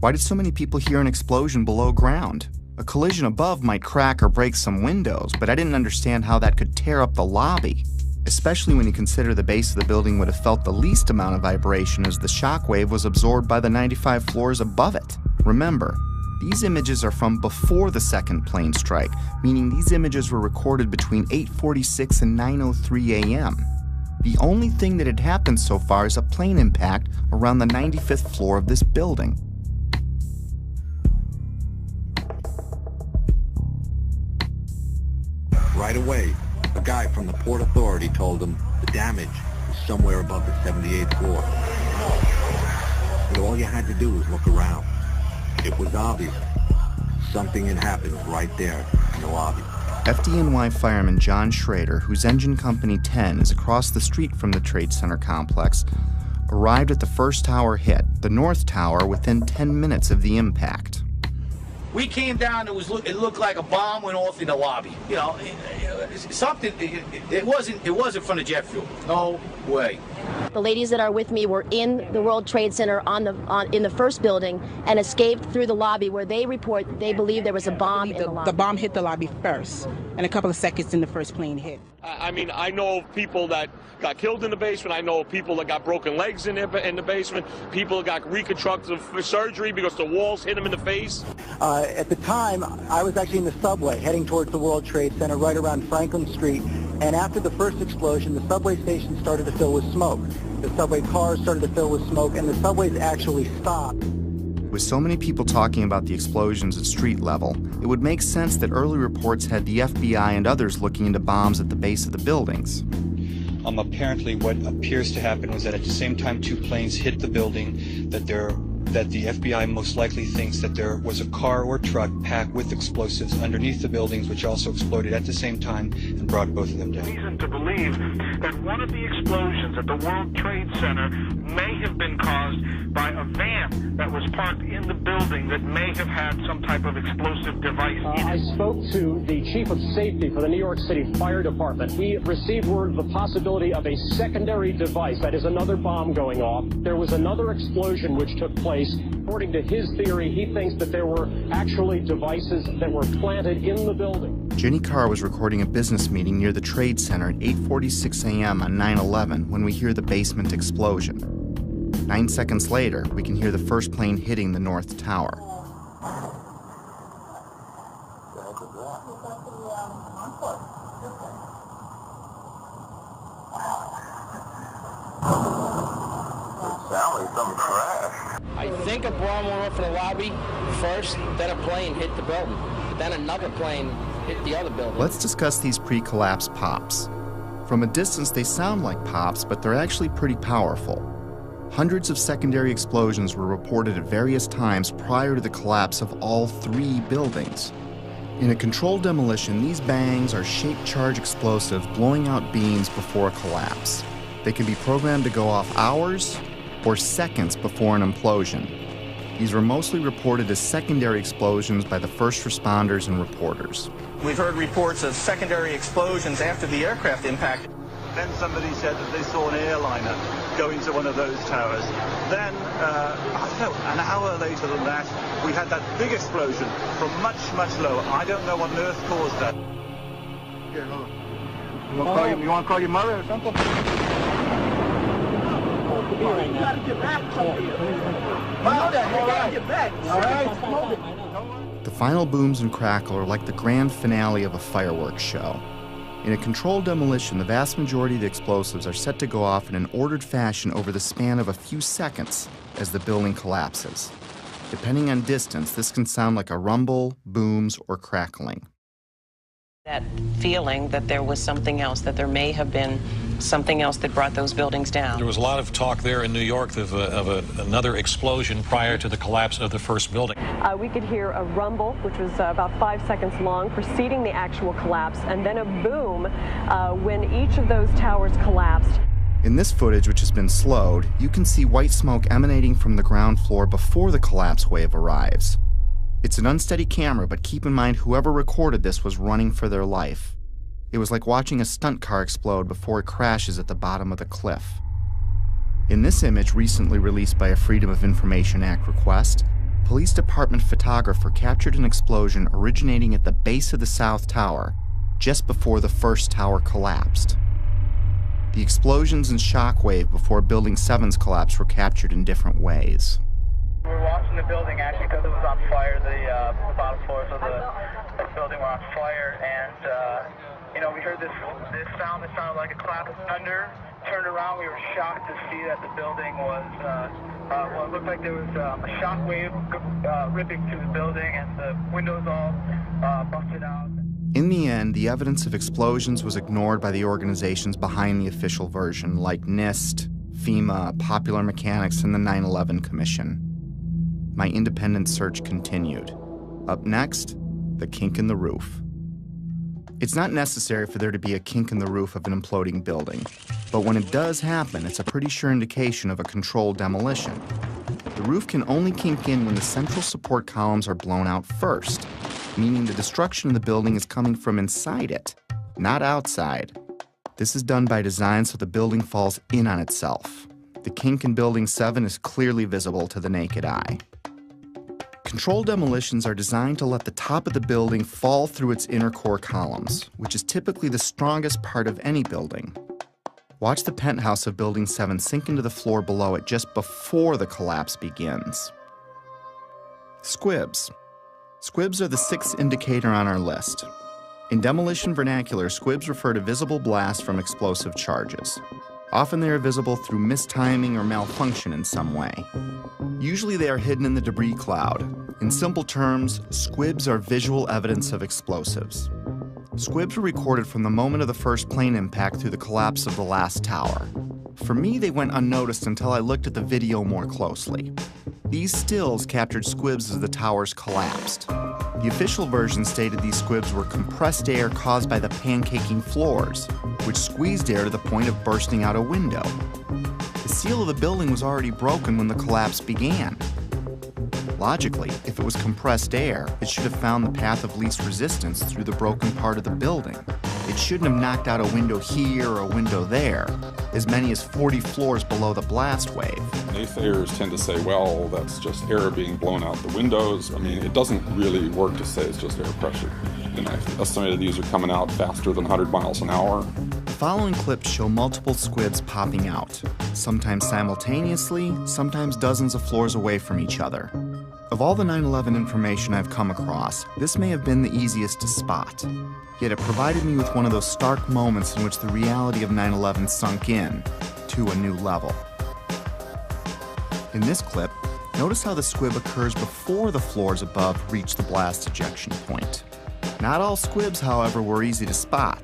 Why did so many people hear an explosion below ground? A collision above might crack or break some windows, but I didn't understand how that could tear up the lobby, especially when you consider the base of the building would have felt the least amount of vibration as the shockwave was absorbed by the 95 floors above it. Remember, these images are from before the second plane strike, meaning these images were recorded between 8:46 and 9:03 a.m. The only thing that had happened so far is a plane impact around the 95th floor of this building. Right away, a guy from the Port Authority told him the damage was somewhere above the 78th floor. But all you had to do was look around. It was obvious. Something had happened right there in the lobby. FDNY fireman John Schrader, whose engine company 10 is across the street from the Trade Center complex, arrived at the first tower hit, the North Tower, within 10 minutes of the impact. We came down, it looked like a bomb went off in the lobby. You know, it wasn't from the jet fuel. No way. The ladies that are with me were in the World Trade Center in the first building and escaped through the lobby, where they report they believe there was a bomb in the lobby. The bomb hit the lobby first, and a couple of seconds in the first plane hit. I mean, I know of people that got killed in the basement. I know of people that got broken legs in the basement. People that got reconstructive surgery because the walls hit them in the face. At the time, I was actually in the subway heading towards the World Trade Center right around Franklin Street. And after the first explosion, the subway station started to fill with smoke. The subway cars started to fill with smoke, and the subways actually stopped. With so many people talking about the explosions at street level, it would make sense that early reports had the FBI and others looking into bombs at the base of the buildings. Apparently what appears to happen was that at the same time two planes hit the building, that the FBI most likely thinks that there was a car or truck packed with explosives underneath the buildings, which also exploded at the same time and brought both of them down. Reason to believe that one of the explosions at the World Trade Center may have been caused by a van that was parked in the building that may have had some type of explosive device in it. I spoke to the chief of safety for the New York City Fire Department. He received word of the possibility of a secondary device, that is another bomb going off. There was another explosion which took place. According to his theory, he thinks that there were actually devices that were planted in the building. Jenny Carr was recording a business meeting near the Trade Center at 8:46 a.m. on 9/11 when we hear the basement explosion. 9 seconds later, we can hear the first plane hitting the North Tower. I think a bomb went off in the lobby first, then a plane hit the building, then another plane hit the other building. Let's discuss these pre-collapse pops. From a distance, they sound like pops, but they're actually pretty powerful. Hundreds of secondary explosions were reported at various times prior to the collapse of all three buildings. In a controlled demolition, these bangs are shaped charge explosives blowing out beams before a collapse. They can be programmed to go off hours or seconds before an implosion. These were mostly reported as secondary explosions by the first responders and reporters. We've heard reports of secondary explosions after the aircraft impact. Then somebody said that they saw an airliner go into one of those towers. Then, I don't know, an hour later than that, we had that big explosion from much, much lower. I don't know what on earth caused that. Here, hold on. You want to call your mother or something? You gotta get back. All right. The final booms and crackle are like the grand finale of a fireworks show. In a controlled demolition, the vast majority of the explosives are set to go off in an ordered fashion over the span of a few seconds as the building collapses. Depending on distance, this can sound like a rumble, booms, or crackling. That feeling that there was something else, that there may have been something else that brought those buildings down. There was a lot of talk there in New York of another explosion prior to the collapse of the first building. We could hear a rumble, which was about 5 seconds long, preceding the actual collapse, and then a boom when each of those towers collapsed. In this footage, which has been slowed, you can see white smoke emanating from the ground floor before the collapse wave arrives. It's an unsteady camera, but keep in mind whoever recorded this was running for their life. It was like watching a stunt car explode before it crashes at the bottom of the cliff. In this image, recently released by a Freedom of Information Act request, police department photographer captured an explosion originating at the base of the South Tower, just before the first tower collapsed. The explosions and shockwave before Building 7's collapse were captured in different ways. We're watching the building actually because it was on fire. The bottom floors of the building were on fire, and we heard this sound that sounded like a clap of thunder. 2 turned around, we were shocked to see that the building was, well, it looked like there was a shock wave ripping through the building and the windows all busted out. In the end, the evidence of explosions was ignored by the organizations behind the official version, like NIST, FEMA, Popular Mechanics, and the 9/11 Commission. My independent search continued. Up next, the kink in the roof. It's not necessary for there to be a kink in the roof of an imploding building, but when it does happen, it's a pretty sure indication of a controlled demolition. The roof can only kink in when the central support columns are blown out first, meaning the destruction of the building is coming from inside it, not outside. This is done by design so the building falls in on itself. The kink in Building 7 is clearly visible to the naked eye. Controlled demolitions are designed to let the top of the building fall through its inner core columns, which is typically the strongest part of any building. Watch the penthouse of Building 7 sink into the floor below it just before the collapse begins. Squibs. Squibs are the sixth indicator on our list. In demolition vernacular, squibs refer to visible blasts from explosive charges. Often they are visible through mistiming or malfunction in some way. Usually they are hidden in the debris cloud. In simple terms, squibs are visual evidence of explosives. Squibs were recorded from the moment of the first plane impact through the collapse of the last tower. For me, they went unnoticed until I looked at the video more closely. These stills captured squibs as the towers collapsed. The official version stated these squibs were compressed air caused by the pancaking floors, which squeezed air to the point of bursting out a window. The seal of the building was already broken when the collapse began. Logically, if it was compressed air, it should have found the path of least resistance through the broken part of the building. It shouldn't have knocked out a window here or a window there, as many as 40 floors below the blast wave. Naysayers tend to say, well, that's just air being blown out the windows. I mean, it doesn't really work to say it's just air pressure. And I've estimated these are coming out faster than 100 miles an hour. The following clips show multiple squibs popping out, sometimes simultaneously, sometimes dozens of floors away from each other. Of all the 9/11 information I've come across, this may have been the easiest to spot. Yet it provided me with one of those stark moments in which the reality of 9/11 sunk in to a new level. In this clip, notice how the squib occurs before the floors above reach the blast ejection point. Not all squibs, however, were easy to spot.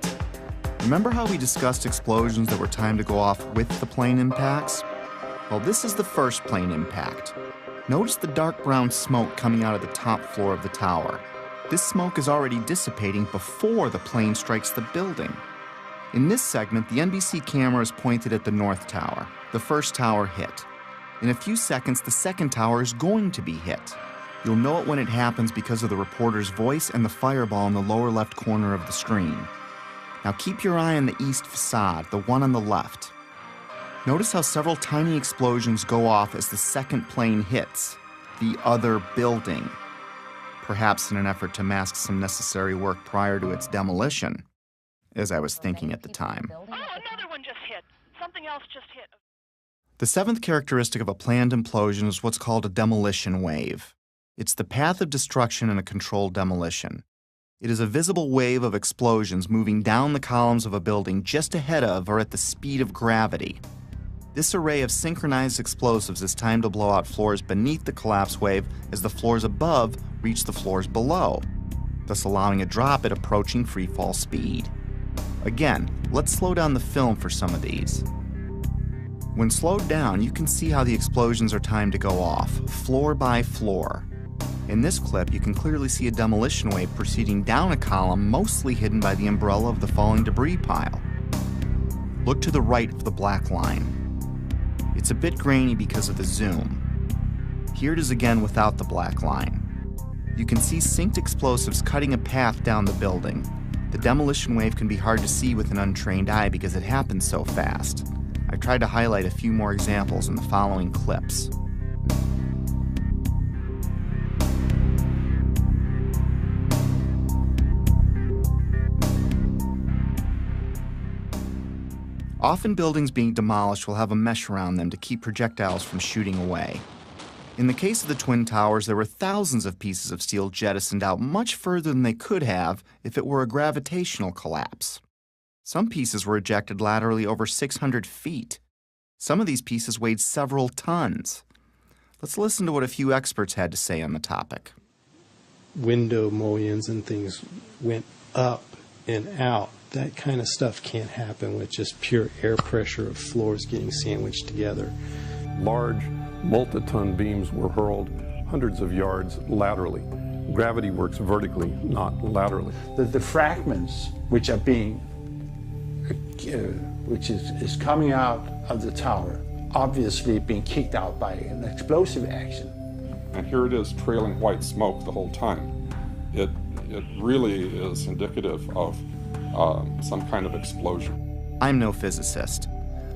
Remember how we discussed explosions that were timed to go off with the plane impacts? Well, this is the first plane impact. Notice the dark brown smoke coming out of the top floor of the tower. This smoke is already dissipating before the plane strikes the building. In this segment, the NBC camera is pointed at the north tower. The first tower hit. In a few seconds, the second tower is going to be hit. You'll know it when it happens because of the reporter's voice and the fireball in the lower left corner of the screen. Now keep your eye on the east facade, the one on the left. Notice how several tiny explosions go off as the second plane hits the other building, perhaps in an effort to mask some necessary work prior to its demolition, as I was thinking at the time. Oh, another one just hit. Something else just hit. The seventh characteristic of a planned implosion is what's called a demolition wave. It's the path of destruction in a controlled demolition. It is a visible wave of explosions moving down the columns of a building just ahead of or at the speed of gravity. This array of synchronized explosives is timed to blow out floors beneath the collapse wave as the floors above reach the floors below, thus allowing a drop at approaching freefall speed. Again, let's slow down the film for some of these. When slowed down, you can see how the explosions are timed to go off, floor by floor. In this clip, you can clearly see a demolition wave proceeding down a column mostly hidden by the umbrella of the falling debris pile. Look to the right of the black line. It's a bit grainy because of the zoom. Here it is again without the black line. You can see synced explosives cutting a path down the building. The demolition wave can be hard to see with an untrained eye because it happens so fast. I tried to highlight a few more examples in the following clips. Often buildings being demolished will have a mesh around them to keep projectiles from shooting away. In the case of the Twin Towers, there were thousands of pieces of steel jettisoned out much further than they could have if it were a gravitational collapse. Some pieces were ejected laterally over 600 feet. Some of these pieces weighed several tons. Let's listen to what a few experts had to say on the topic. Window mullions and things went up and out. That kind of stuff can't happen with just pure air pressure of floors getting sandwiched together. Large multi-ton beams were hurled hundreds of yards laterally. Gravity works vertically, not laterally. The fragments which are being, which is coming out of the tower, obviously being kicked out by an explosive action. And here it is trailing white smoke the whole time. It really is indicative of some kind of explosion. I'm no physicist,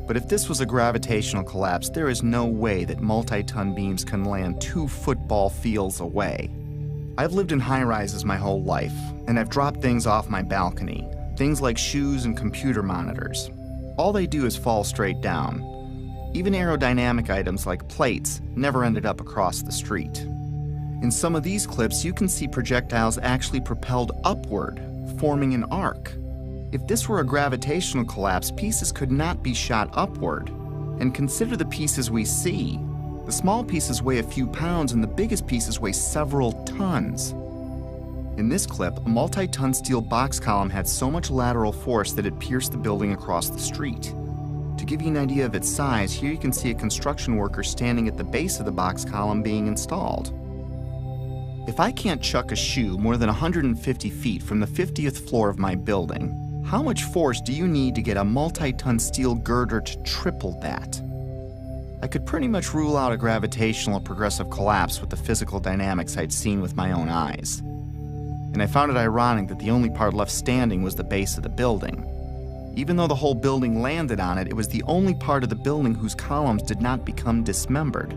but if this was a gravitational collapse, there is no way that multi-ton beams can land 2 football fields away. I've lived in high-rises my whole life, and I've dropped things off my balcony, things like shoes and computer monitors. All they do is fall straight down. Even aerodynamic items like plates never ended up across the street. In some of these clips, you can see projectiles actually propelled upward, forming an arc. If this were a gravitational collapse, pieces could not be shot upward. And consider the pieces we see. The small pieces weigh a few pounds and the biggest pieces weigh several tons. In this clip, a multi-ton steel box column had so much lateral force that it pierced the building across the street. To give you an idea of its size, here you can see a construction worker standing at the base of the box column being installed. If I can't chuck a shoe more than 150 feet from the 50th floor of my building, how much force do you need to get a multi-ton steel girder to triple that? I could pretty much rule out a gravitational or progressive collapse with the physical dynamics I'd seen with my own eyes. And I found it ironic that the only part left standing was the base of the building. Even though the whole building landed on it, it was the only part of the building whose columns did not become dismembered.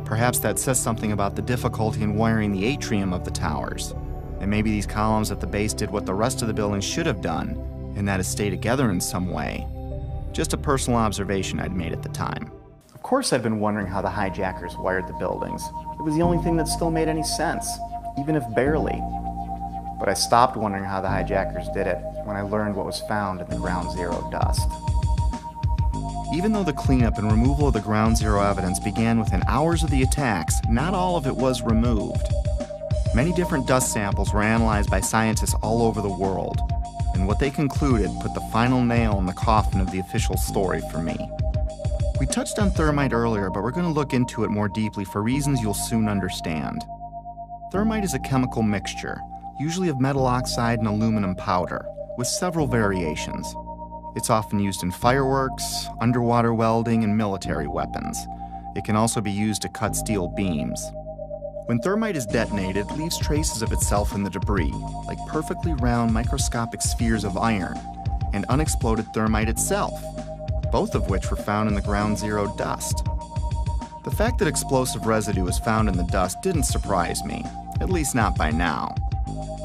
Perhaps that says something about the difficulty in wiring the atrium of the towers. And maybe these columns at the base did what the rest of the building should have done, and that is stay together in some way. Just a personal observation I'd made at the time. Of course I've been wondering how the hijackers wired the buildings. It was the only thing that still made any sense, even if barely. But I stopped wondering how the hijackers did it when I learned what was found in the ground zero dust. Even though the cleanup and removal of the ground zero evidence began within hours of the attacks, not all of it was removed. Many different dust samples were analyzed by scientists all over the world, and what they concluded put the final nail in the coffin of the official story for me. We touched on thermite earlier, but we're going to look into it more deeply for reasons you'll soon understand. Thermite is a chemical mixture, usually of metal oxide and aluminum powder, with several variations. It's often used in fireworks, underwater welding, and military weapons. It can also be used to cut steel beams. When thermite is detonated, it leaves traces of itself in the debris, like perfectly round microscopic spheres of iron, and unexploded thermite itself, both of which were found in the ground zero dust. The fact that explosive residue was found in the dust didn't surprise me, at least not by now.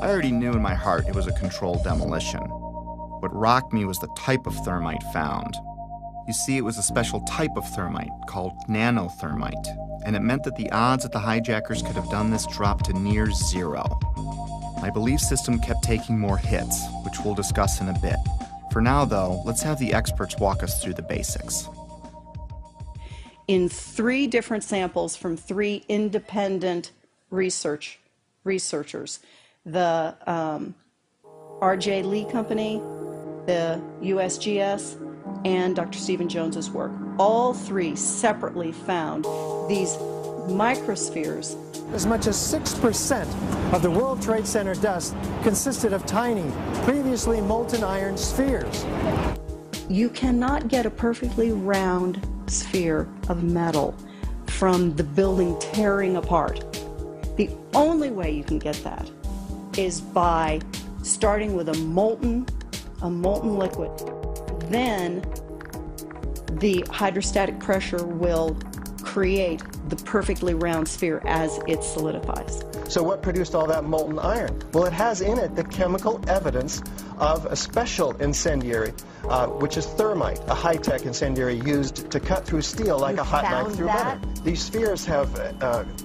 I already knew in my heart it was a controlled demolition. What rocked me was the type of thermite found. You see, it was a special type of thermite called nanothermite, and it meant that the odds that the hijackers could have done this dropped to near zero. My belief system kept taking more hits, which we'll discuss in a bit. For now, though, let's have the experts walk us through the basics. In 3 different samples from 3 independent researchers, the R.J. Lee Company, the USGS, and Dr. Stephen Jones's work, all 3 separately found these microspheres. As much as 6% of the World Trade Center dust consisted of tiny, previously molten iron spheres. You cannot get a perfectly round sphere of metal from the building tearing apart. The only way you can get that is by starting with a molten liquid. Then the hydrostatic pressure will create the perfectly round sphere as it solidifies. So what produced all that molten iron? Well, it has in it the chemical evidence of a special incendiary, which is thermite, a high-tech incendiary used to cut through steel like a hot knife through butter. These spheres have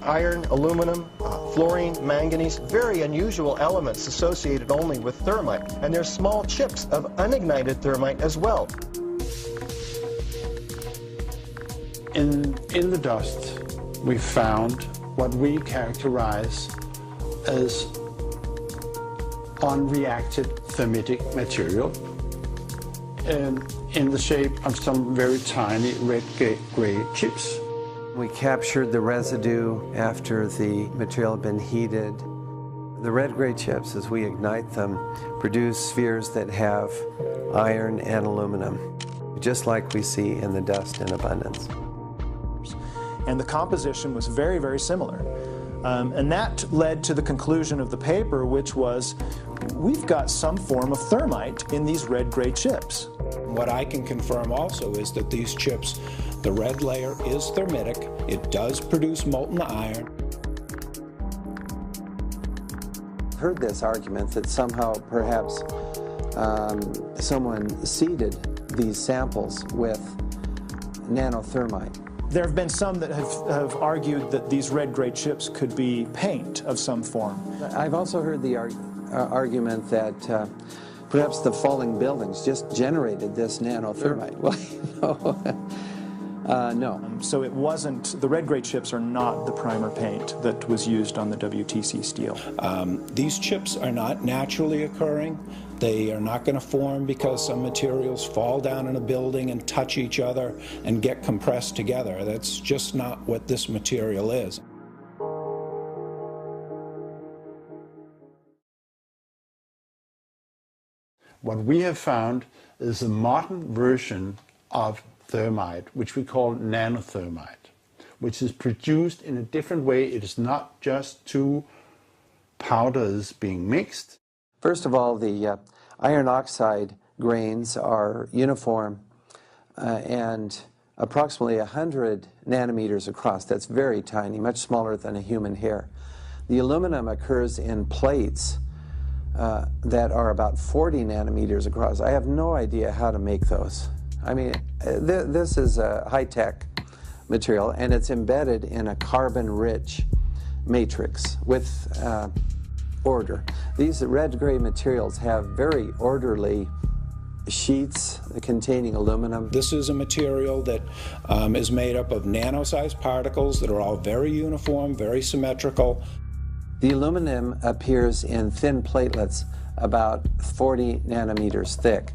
iron, aluminum, fluorine, manganese, very unusual elements associated only with thermite. And there's small chips of unignited thermite as well. In the dust, we found what we characterize as unreacted thermitic material in the shape of some very tiny red-gray chips. We captured the residue after the material had been heated. The red-gray chips, as we ignite them, produce spheres that have iron and aluminum, just like we see in the dust in abundance. And the composition was very, very similar. And that led to the conclusion of the paper, which was, we've got some form of thermite in these red-gray chips. What I can confirm also is that these chips, the red layer is thermitic. It does produce molten iron. I've heard this argument that somehow perhaps someone seeded these samples with nanothermite. There have been some that have argued that these red-gray chips could be paint of some form. I've also heard the argument that perhaps the falling buildings just generated this nanothermite. Well, no. So it wasn't, the red-gray chips are not the primer paint that was used on the WTC steel. These chips are not naturally occurring. They are not going to form because some materials fall down in a building and touch each other and get compressed together. That's just not what this material is. What we have found is a modern version of thermite, which we call nanothermite, which is produced in a different way. It is not just two powders being mixed. First of all, the iron oxide grains are uniform and approximately 100 nanometers across. That's very tiny, much smaller than a human hair. The aluminum occurs in plates that are about 40 nanometers across. I have no idea how to make those. I mean, this is a high-tech material, and it's embedded in a carbon-rich matrix with order. These red-gray materials have very orderly sheets containing aluminum. This is a material that is made up of nano-sized particles that are all very uniform, very symmetrical. The aluminum appears in thin platelets about 40 nanometers thick.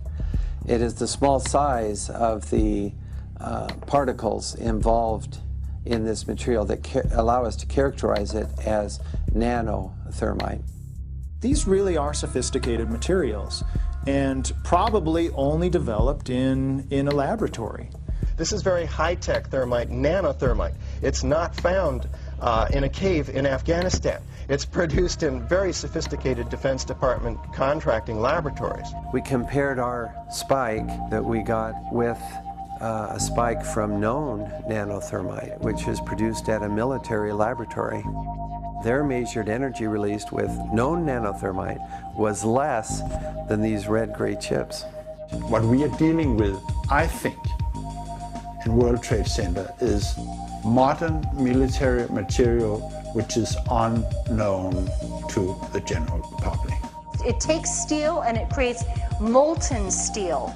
It is the small size of the particles involved in this material that allow us to characterize it as nanothermite. These really are sophisticated materials and probably only developed in a laboratory. This is very high-tech thermite, nanothermite. It's not found in a cave in Afghanistan. It's produced in very sophisticated Defense Department contracting laboratories. We compared our spike that we got with a spike from known nanothermite, which is produced at a military laboratory. Their measured energy released with known nanothermite was less than these red-gray chips. What we are dealing with, I think, in World Trade Center is modern military material which is unknown to the general public. It takes steel and it creates molten steel.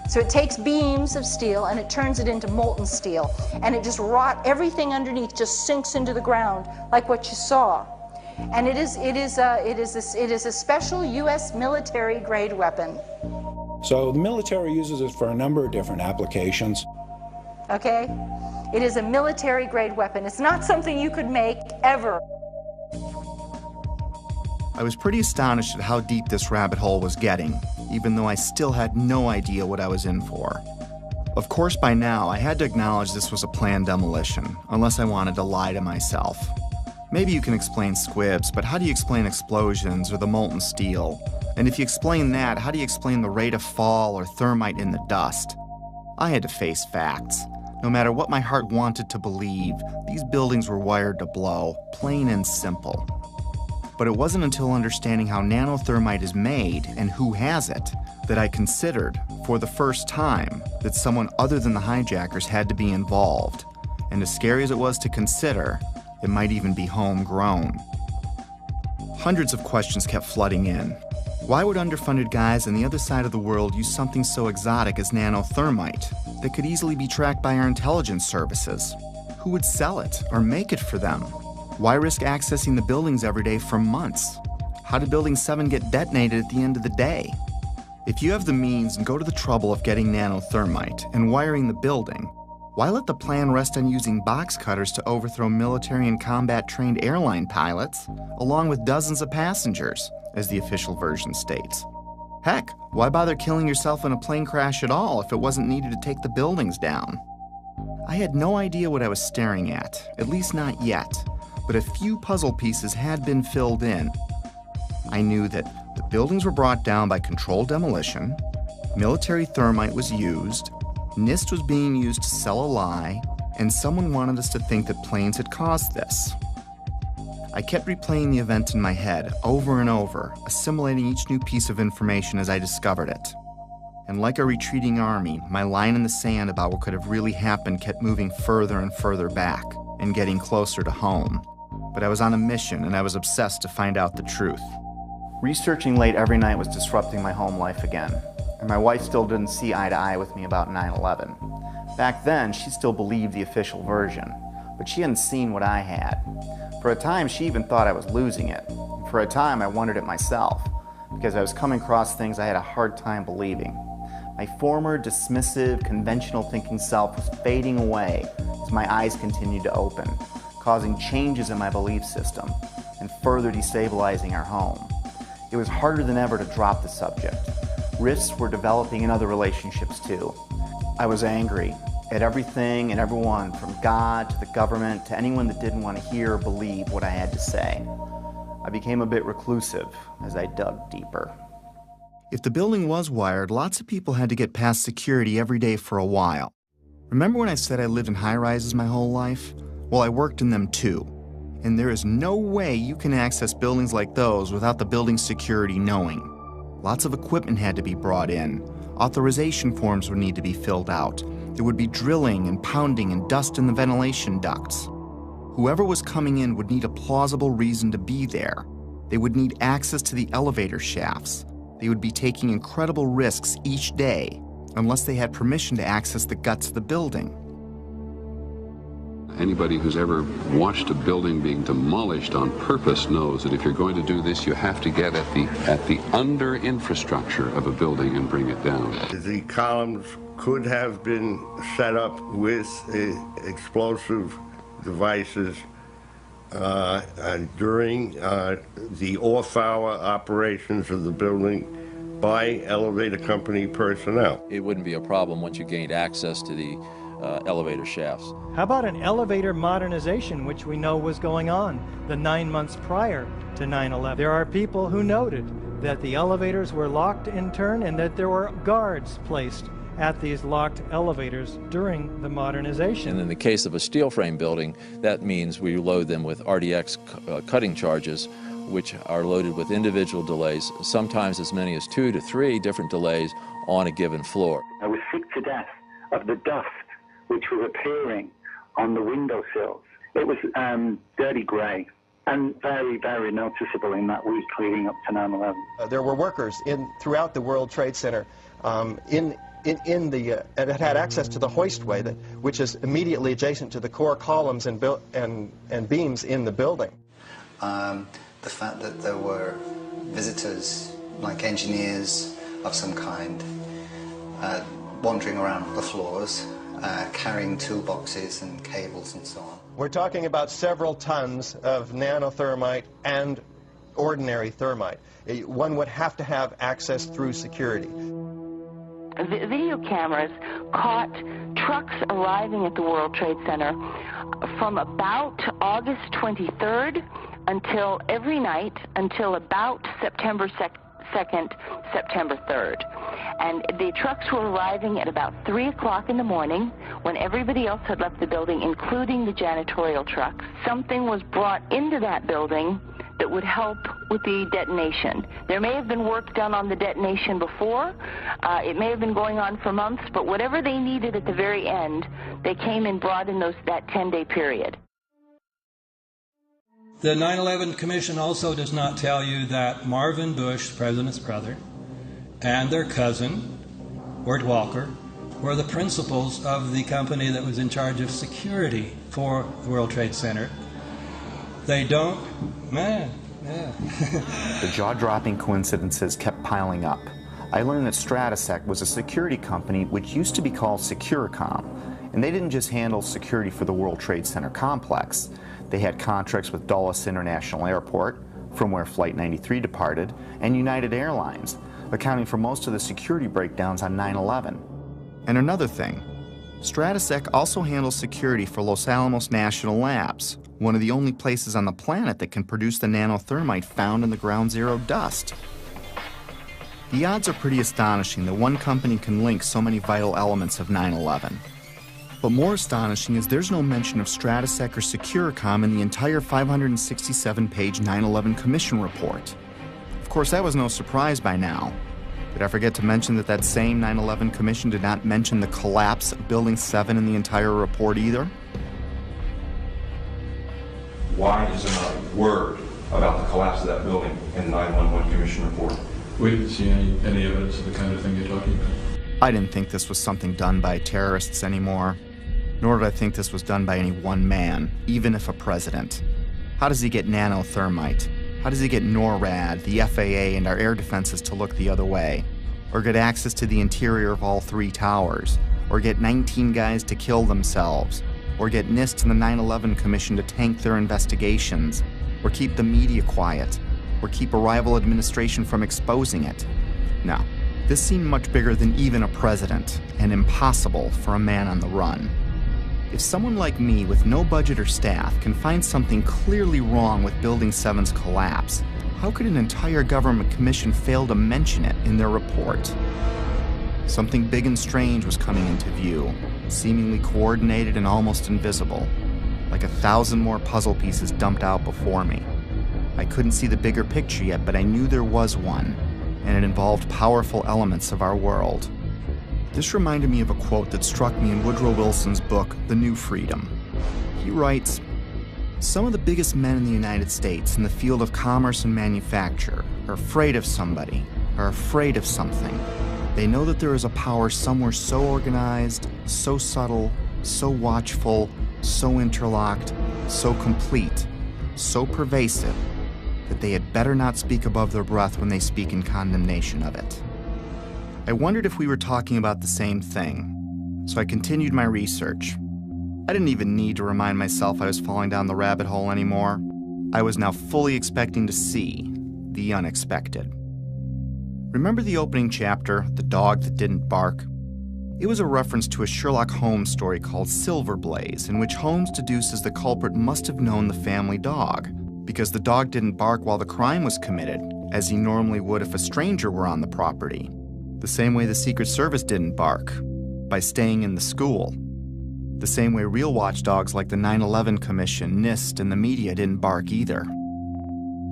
So it takes beams of steel and it turns it into molten steel, and it just everything underneath just sinks into the ground like what you saw. And it is a special U.S. military grade weapon. So the military uses it for a number of different applications. Okay? It is a military grade weapon. It's not something you could make ever. I was pretty astonished at how deep this rabbit hole was getting, even though I still had no idea what I was in for. Of course, by now, I had to acknowledge this was a planned demolition, unless I wanted to lie to myself. Maybe you can explain squibs, but how do you explain explosions or the molten steel? And if you explain that, how do you explain the rate of fall or thermite in the dust? I had to face facts. No matter what my heart wanted to believe, these buildings were wired to blow, plain and simple. But it wasn't until understanding how nanothermite is made and who has it that I considered, for the first time, that someone other than the hijackers had to be involved. And as scary as it was to consider, it might even be homegrown. Hundreds of questions kept flooding in. Why would underfunded guys on the other side of the world use something so exotic as nanothermite that could easily be tracked by our intelligence services? Who would sell it or make it for them? Why risk accessing the buildings every day for months? How did Building 7 get detonated at the end of the day? If you have the means and go to the trouble of getting nanothermite and wiring the building, why let the plan rest on using box cutters to overthrow military and combat-trained airline pilots, along with dozens of passengers, as the official version states? Heck, why bother killing yourself in a plane crash at all if it wasn't needed to take the buildings down? I had no idea what I was staring at least not yet, but a few puzzle pieces had been filled in. I knew that the buildings were brought down by controlled demolition, military thermite was used, NIST was being used to sell a lie, and someone wanted us to think that planes had caused this. I kept replaying the event in my head over and over, assimilating each new piece of information as I discovered it. And like a retreating army, my line in the sand about what could have really happened kept moving further and further back, and getting closer to home. But I was on a mission, and I was obsessed to find out the truth. Researching late every night was disrupting my home life again, and my wife still didn't see eye to eye with me about 9/11. Back then, she still believed the official version, but she hadn't seen what I had. For a time, she even thought I was losing it. For a time, I wondered it myself, because I was coming across things I had a hard time believing. My former, dismissive, conventional thinking self was fading away as my eyes continued to open, causing changes in my belief system and further destabilizing our home. It was harder than ever to drop the subject. Rifts were developing in other relationships too. I was angry at everything and everyone, from God to the government to anyone that didn't want to hear or believe what I had to say. I became a bit reclusive as I dug deeper. If the building was wired, lots of people had to get past security every day for a while. Remember when I said I lived in high-rises my whole life? Well, I worked in them too. And there is no way you can access buildings like those without the building security knowing. Lots of equipment had to be brought in. Authorization forms would need to be filled out. There would be drilling and pounding and dust in the ventilation ducts. Whoever was coming in would need a plausible reason to be there. They would need access to the elevator shafts. They would be taking incredible risks each day unless they had permission to access the guts of the building. Anybody who's ever watched a building being demolished on purpose knows that if you're going to do this, you have to get at the under infrastructure of a building and bring it down. The columns could have been set up with explosive devices during the off-hour operations of the building by elevator company personnel. It wouldn't be a problem once you gained access to the elevator shafts. How about an elevator modernization, which we know was going on the 9 months prior to 9/11? There are people who noted that the elevators were locked in turn and that there were guards placed at these locked elevators during the modernization. And in the case of a steel frame building, that means we load them with RDX cutting charges, which are loaded with individual delays, sometimes as many as 2 to 3 different delays on a given floor. I was sick to death of the dust which was appearing on the windowsills. It was dirty grey and very, very noticeable in that week leading up to 9/11. There were workers throughout the World Trade Center that had access to the hoistway, which is immediately adjacent to the core columns and beams in the building. The fact that there were visitors, like engineers of some kind, wandering around the floors, carrying toolboxes and cables and so on. We're talking about several tons of nanothermite and ordinary thermite. One would have to have access through security. Video cameras caught trucks arriving at the World Trade Center from about August 23rd until every night until about September 2nd, September 3rd. And the trucks were arriving at about 3 o'clock in the morning when everybody else had left the building, including the janitorial trucks. Something was brought into that building that would help with the detonation. There may have been work done on the detonation before. It may have been going on for months, but whatever they needed at the very end, they came and brought in that 10-day period. The 9/11 Commission also does not tell you that Marvin Bush, the president's brother, and their cousin, Wirt Walker, were the principals of the company that was in charge of security for the World Trade Center. They don't, The jaw-dropping coincidences kept piling up. I learned that Stratosec was a security company which used to be called Securicom, and they didn't just handle security for the World Trade Center complex. They had contracts with Dulles International Airport, from where Flight 93 departed, and United Airlines, accounting for most of the security breakdowns on 9/11. And another thing, Stratosec also handles security for Los Alamos National Labs, one of the only places on the planet that can produce the nanothermite found in the ground zero dust. The odds are pretty astonishing that one company can link so many vital elements of 9/11. But more astonishing is there's no mention of Stratosec or Securicom in the entire 567-page 9/11 Commission report. Of course, that was no surprise by now. Did I forget to mention that that same 9/11 Commission did not mention the collapse of Building 7 in the entire report either? Why is there not a word about the collapse of that building in the 9/11 Commission report? We didn't see any evidence of the kind of thing you're talking about. I didn't think this was something done by terrorists anymore, nor did I think this was done by any one man, even if a president. How does he get nanothermite? How does he get NORAD, the FAA, and our air defenses to look the other way? Or get access to the interior of all 3 towers? Or get 19 guys to kill themselves? Or get NIST and the 9/11 Commission to tank their investigations? Or keep the media quiet? Or keep a rival administration from exposing it? No. This seemed much bigger than even a president, and impossible for a man on the run. If someone like me with no budget or staff can find something clearly wrong with Building 7's collapse, how could an entire government commission fail to mention it in their report? Something big and strange was coming into view, seemingly coordinated and almost invisible, like 1,000 more puzzle pieces dumped out before me. I couldn't see the bigger picture yet, but I knew there was one, and it involved powerful elements of our world. This reminded me of a quote that struck me in Woodrow Wilson's book, The New Freedom. He writes, "Some of the biggest men in the United States in the field of commerce and manufacture are afraid of somebody, are afraid of something. They know that there is a power somewhere so organized, so subtle, so watchful, so interlocked, so complete, so pervasive, that they had better not speak above their breath when they speak in condemnation of it." I wondered if we were talking about the same thing, so I continued my research. I didn't even need to remind myself I was falling down the rabbit hole anymore. I was now fully expecting to see the unexpected. Remember the opening chapter, The Dog That Didn't Bark? It was a reference to a Sherlock Holmes story called Silver Blaze, in which Holmes deduces the culprit must have known the family dog, because the dog didn't bark while the crime was committed, as he normally would if a stranger were on the property. The same way the Secret Service didn't bark, by staying in the school. The same way real watchdogs like the 9/11 Commission, NIST, and the media didn't bark either.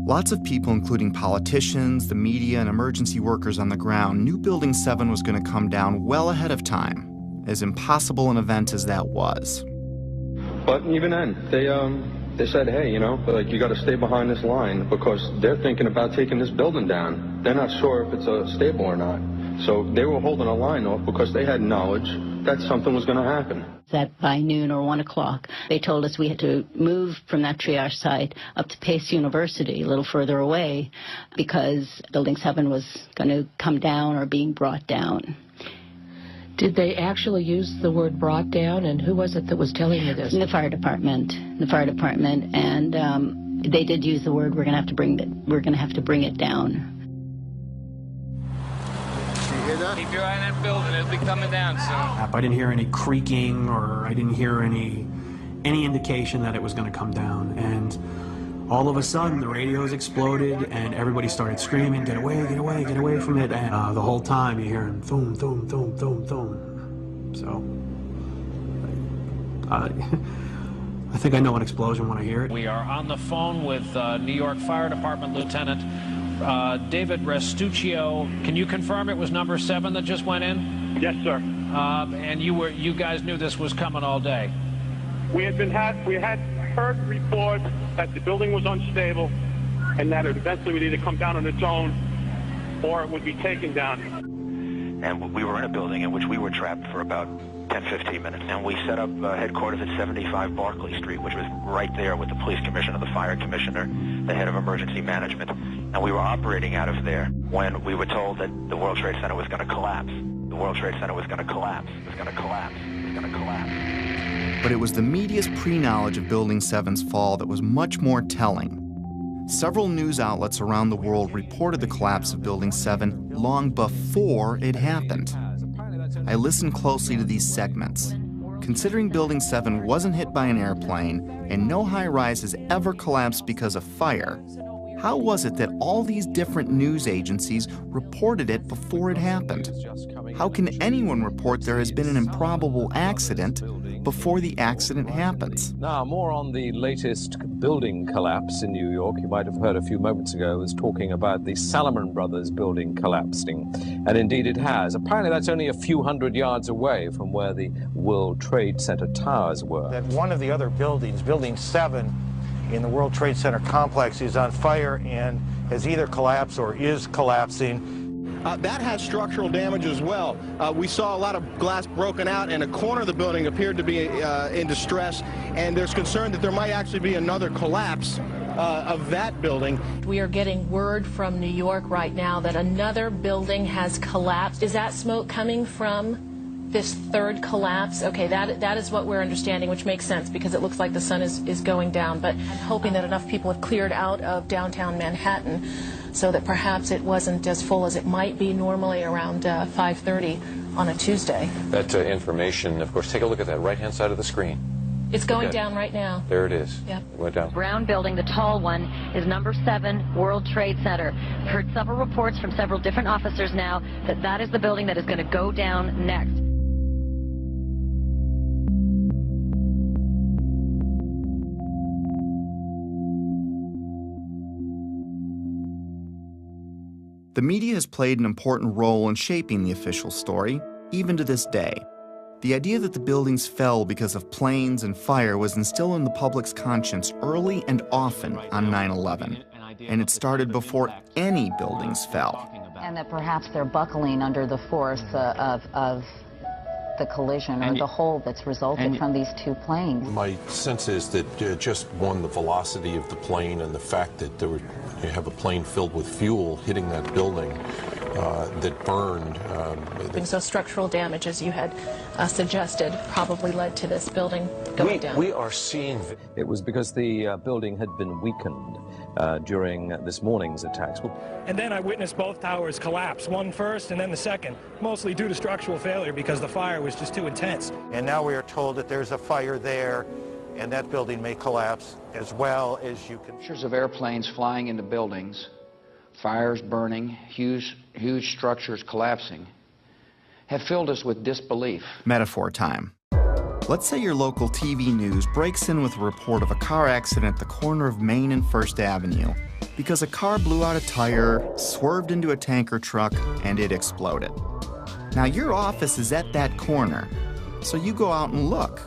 Lots of people, including politicians, the media, and emergency workers on the ground, knew Building 7 was going to come down well ahead of time, as impossible an event as that was. But even then, they said, hey, you know, like, you got to stay behind this line because they're thinking about taking this building down. They're not sure if it's stable or not. So they were holding a line off because they had knowledge that something was going to happen. That by noon or 1 o'clock, they told us we had to move from that triage site up to Pace University, a little further away, because Building 7 was going to come down or being brought down. Did they actually use the word brought down, and who was it that was telling you this? The fire department, and they did use the word, we're going to have to bring it down. Keep your eye on that building. It'll be coming down soon. I didn't hear any creaking, or I didn't hear any indication that it was going to come down. And All of a sudden, the radios exploded, and everybody started screaming, "Get away, get away, get away from it!" And the whole time you're hearing thum, thum, thum, thum, thum. So, I think I know an explosion when I hear it. We are on the phone with New York Fire Department Lieutenant David Restuccio. Can you confirm it was number 7 that just went in? Yes, sir. And you guys knew this was coming all day? We had heard reports that the building was unstable and that it eventually would either come down on its own or it would be taken down. And we were in a building in which we were trapped for about 10-15 minutes, and we set up headquarters at 75 Barclay Street, which was right there with the police commissioner, the fire commissioner, the head of emergency management, and we were operating out of there when we were told that the World Trade Center was going to collapse. The World Trade Center was going to collapse. It was going to collapse. It was going to collapse. But it was the media's pre-knowledge of Building 7's fall that was much more telling. Several news outlets around the world reported the collapse of Building 7 long before it happened. I listened closely to these segments. Considering Building 7 wasn't hit by an airplane and no high-rise has ever collapsed because of fire, how was it that all these different news agencies reported it before it happened? How can anyone report there has been an improbable accident before the accident happens? Now, more on the latest building collapse in New York. You might have heard a few moments ago, I was talking about the Salomon Brothers building collapsing. And indeed it has. Apparently that's only a few hundred yards away from where the World Trade Center towers were. That one of the other buildings, Building 7, in the World Trade Center complex is on fire and has either collapsed or is collapsing. That has structural damage as well. We saw a lot of glass broken out, and a corner of the building appeared to be in distress, and there's concern that there might actually be another collapse of that building. We are getting word from New York right now that another building has collapsed. Is that smoke coming from this third collapse? Okay, that is what we're understanding, which makes sense because it looks like the sun is going down. But I'm hoping that enough people have cleared out of downtown Manhattan so that perhaps it wasn't as full as it might be normally around 5:30 on a Tuesday. That information, of course, take a look at that right-hand side of the screen. It's going down right now. There it is. Yep. It went down. Brown building, the tall one, is number 7, World Trade Center. Heard several reports from several different officers now that that is the building that is going to go down next. The media has played an important role in shaping the official story, even to this day. The idea that the buildings fell because of planes and fire was instilled in the public's conscience early and often on 9/11, and it started before any buildings fell. And that perhaps they're buckling under the force of the collision or the hole that's resulted from these two planes. My sense is that just one, the velocity of the plane and the fact that you have a plane filled with fuel hitting that building that burned. So structural damage, as you had suggested, probably led to this building going down. We are seeing... It was because the building had been weakened during this morning's attacks. And then I witnessed both towers collapse, one first and then the second, mostly due to structural failure because the fire was just too intense. And now we are told that there's a fire there, and that building may collapse as well as you can. Pictures of airplanes flying into buildings, fires burning, huge structures collapsing, have filled us with disbelief. Metaphor time. Let's say your local TV news breaks in with a report of a car accident at the corner of Main and First Avenue because a car blew out a tire, swerved into a tanker truck, and it exploded. Now your office is at that corner, so you go out and look,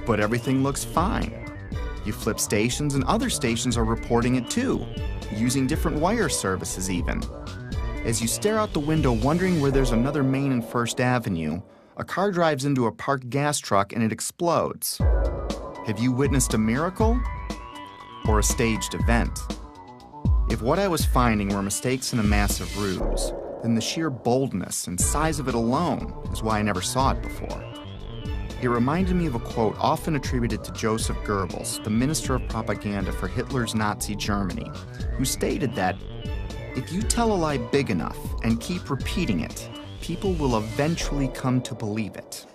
but everything looks fine. You flip stations and other stations are reporting it too, using different wire services even. As you stare out the window wondering where there's another Main and First Avenue, a car drives into a parked gas truck and it explodes. Have you witnessed a miracle or a staged event? If what I was finding were mistakes in a massive ruse, then the sheer boldness and size of it alone is why I never saw it before. It reminded me of a quote often attributed to Joseph Goebbels, the minister of propaganda for Hitler's Nazi Germany, who stated that, "If you tell a lie big enough and keep repeating it, people will eventually come to believe it."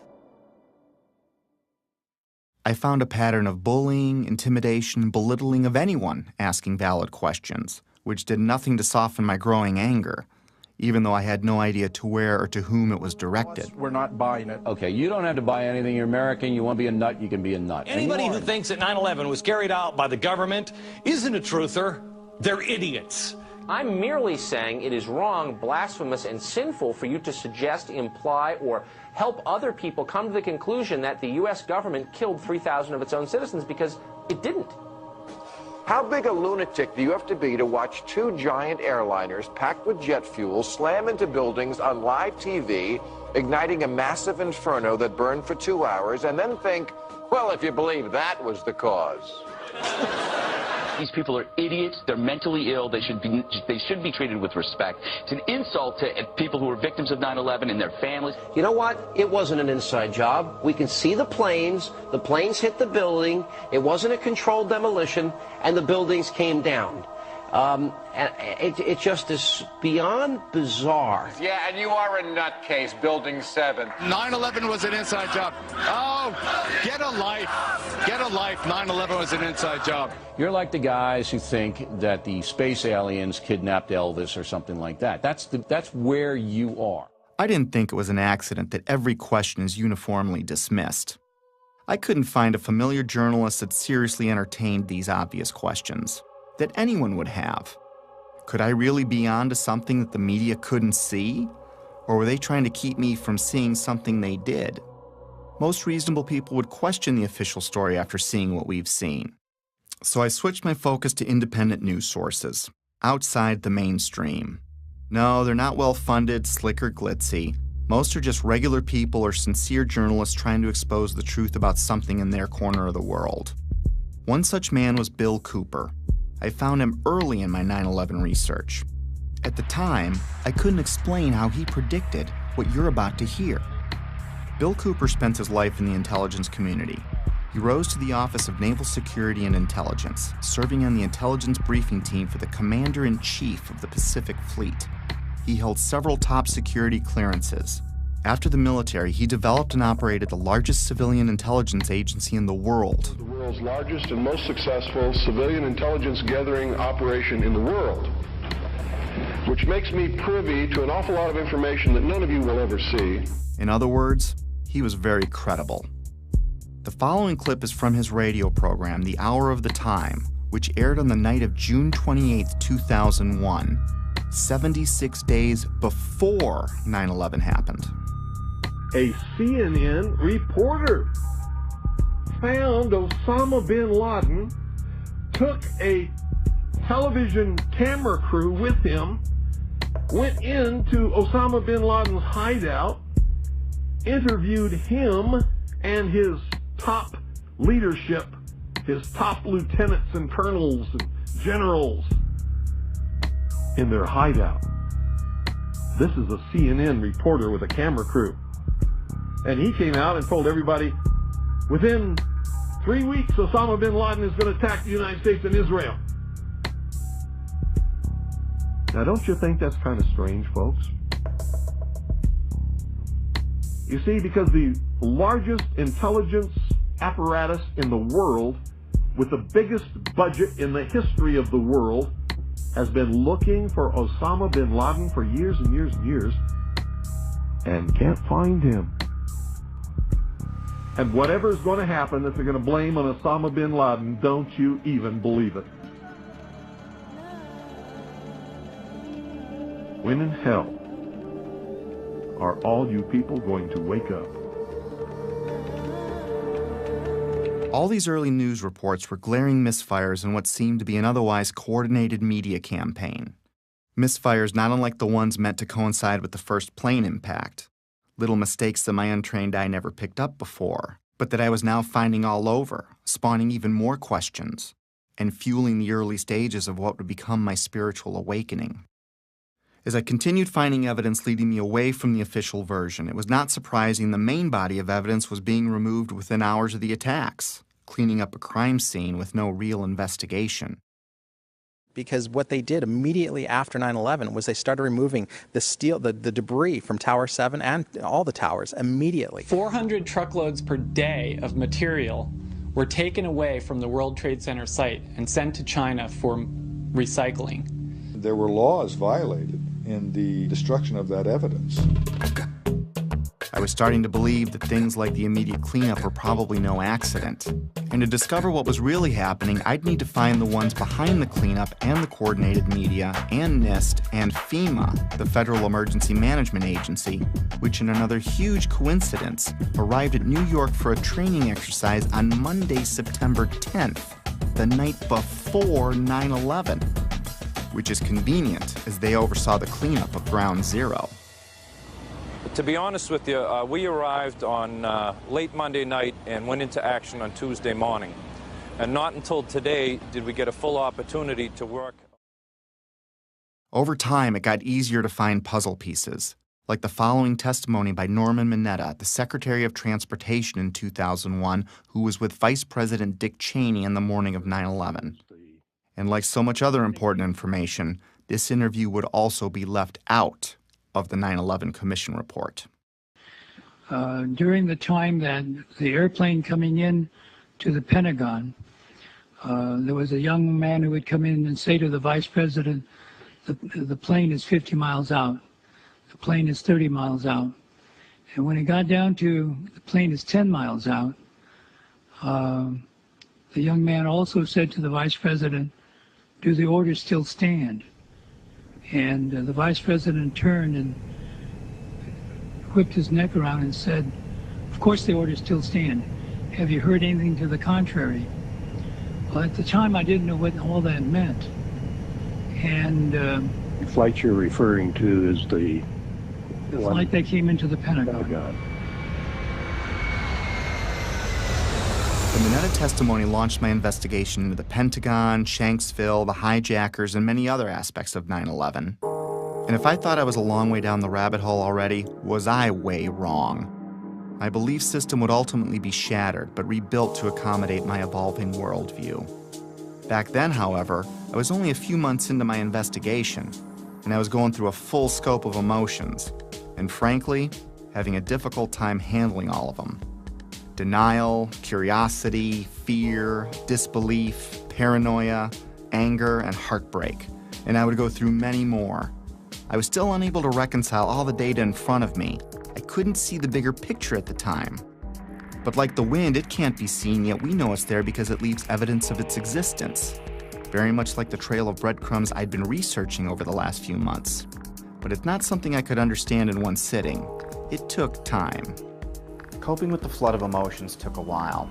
I found a pattern of bullying, intimidation, and belittling of anyone asking valid questions, which did nothing to soften my growing anger, even though I had no idea to where or to whom it was directed. We're not buying it. Okay, you don't have to buy anything. You're American. You want to be a nut, you can be a nut. Anybody who thinks that 9/11 was carried out by the government isn't a truther. They're idiots. I'm merely saying it is wrong, blasphemous, and sinful for you to suggest, imply, or help other people come to the conclusion that the U.S. government killed 3,000 of its own citizens, because it didn't. How big a lunatic do you have to be to watch two giant airliners packed with jet fuel slam into buildings on live TV, igniting a massive inferno that burned for 2 hours, and then think, well, if you believe that was the cause? These people are idiots. They're mentally ill. They should be treated with respect. It's an insult to people who are victims of 9/11 and their families. You know what? It wasn't an inside job. We can see the planes. The planes hit the building. It wasn't a controlled demolition, and the buildings came down. And it just is beyond bizarre. Yeah, and you are a nutcase, Building 7. 9/11 was an inside job. Oh, get a life. Get a life. 9/11 was an inside job. You're like the guys who think that the space aliens kidnapped Elvis or something like that. That's where you are. I didn't think it was an accident that every question is uniformly dismissed. I couldn't find a familiar journalist that seriously entertained these obvious questions that anyone would have. Could I really be onto something that the media couldn't see? Or were they trying to keep me from seeing something they did? Most reasonable people would question the official story after seeing what we've seen. So I switched my focus to independent news sources, outside the mainstream. No, they're not well-funded, slick, or glitzy. Most are just regular people or sincere journalists trying to expose the truth about something in their corner of the world. One such man was Bill Cooper. I found him early in my 9/11 research. At the time, I couldn't explain how he predicted what you're about to hear. Bill Cooper spent his life in the intelligence community. He rose to the Office of Naval Security and Intelligence, serving on the intelligence briefing team for the Commander-in-Chief of the Pacific Fleet. He held several top security clearances. After the military, he developed and operated the largest civilian intelligence agency in the world. The world's largest and most successful civilian intelligence gathering operation in the world, which makes me privy to an awful lot of information that none of you will ever see. In other words, he was very credible. The following clip is from his radio program, The Hour of the Time, which aired on the night of June 28, 2001, 76 days before 9/11 happened. A CNN reporter found Osama bin Laden, took a television camera crew with him, went into Osama bin Laden's hideout, interviewed him and his top leadership, his top lieutenants and colonels and generals in their hideout. This is a CNN reporter with a camera crew. And he came out and told everybody, within 3 weeks, Osama bin Laden is going to attack the United States and Israel. Now, don't you think that's kind of strange, folks? You see, because the largest intelligence apparatus in the world, with the biggest budget in the history of the world, has been looking for Osama bin Laden for years and years and years, and can't find him. And whatever is going to happen that they're going to blame on Osama bin Laden, don't you even believe it. When in hell are all you people going to wake up? All these early news reports were glaring misfires in what seemed to be an otherwise coordinated media campaign. Misfires not unlike the ones meant to coincide with the first plane impact. Little mistakes that my untrained eye never picked up before, but that I was now finding all over, spawning even more questions, and fueling the early stages of what would become my spiritual awakening. As I continued finding evidence leading me away from the official version, it was not surprising the main body of evidence was being removed within hours of the attacks, cleaning up a crime scene with no real investigation. Because what they did immediately after 9/11 was they started removing the steel, the debris from Tower 7 and all the towers immediately. 400 truckloads per day of material were taken away from the World Trade Center site and sent to China for recycling. There were laws violated in the destruction of that evidence. I was starting to believe that things like the immediate cleanup were probably no accident. And to discover what was really happening, I'd need to find the ones behind the cleanup and the coordinated media and NIST and FEMA, the Federal Emergency Management Agency, which in another huge coincidence arrived at New York for a training exercise on Monday, September 10th, the night before 9/11, which is convenient as they oversaw the cleanup of Ground Zero. To be honest with you, we arrived on late Monday night and went into action on Tuesday morning. And not until today did we get a full opportunity to work. Over time, it got easier to find puzzle pieces, like the following testimony by Norman Mineta, the Secretary of Transportation in 2001, who was with Vice President Dick Cheney in the morning of 9/11. And like so much other important information, this interview would also be left out of the 9/11 Commission report. During the time that the airplane coming in to the Pentagon, there was a young man who would come in and say to the Vice President, the plane is 50 miles out, the plane is 30 miles out. And when it got down to the plane is 10 miles out, the young man also said to the Vice President, do the orders still stand? And the Vice President turned and whipped his neck around and said, of course the orders still stand. Have you heard anything to the contrary? Well, at the time I didn't know what all that meant. And the flight you're referring to is the flight that came into the Pentagon. Oh, God. The Mineta testimony launched my investigation into the Pentagon, Shanksville, the hijackers, and many other aspects of 9/11. And if I thought I was a long way down the rabbit hole already, was I way wrong. My belief system would ultimately be shattered, but rebuilt to accommodate my evolving worldview. Back then, however, I was only a few months into my investigation, and I was going through a full scope of emotions, and frankly, having a difficult time handling all of them. Denial, curiosity, fear, disbelief, paranoia, anger, and heartbreak. And I would go through many more. I was still unable to reconcile all the data in front of me. I couldn't see the bigger picture at the time. But like the wind, it can't be seen, yet we know it's there because it leaves evidence of its existence. Very much like the trail of breadcrumbs I'd been researching over the last few months. But it's not something I could understand in one sitting. It took time. Coping with the flood of emotions took a while.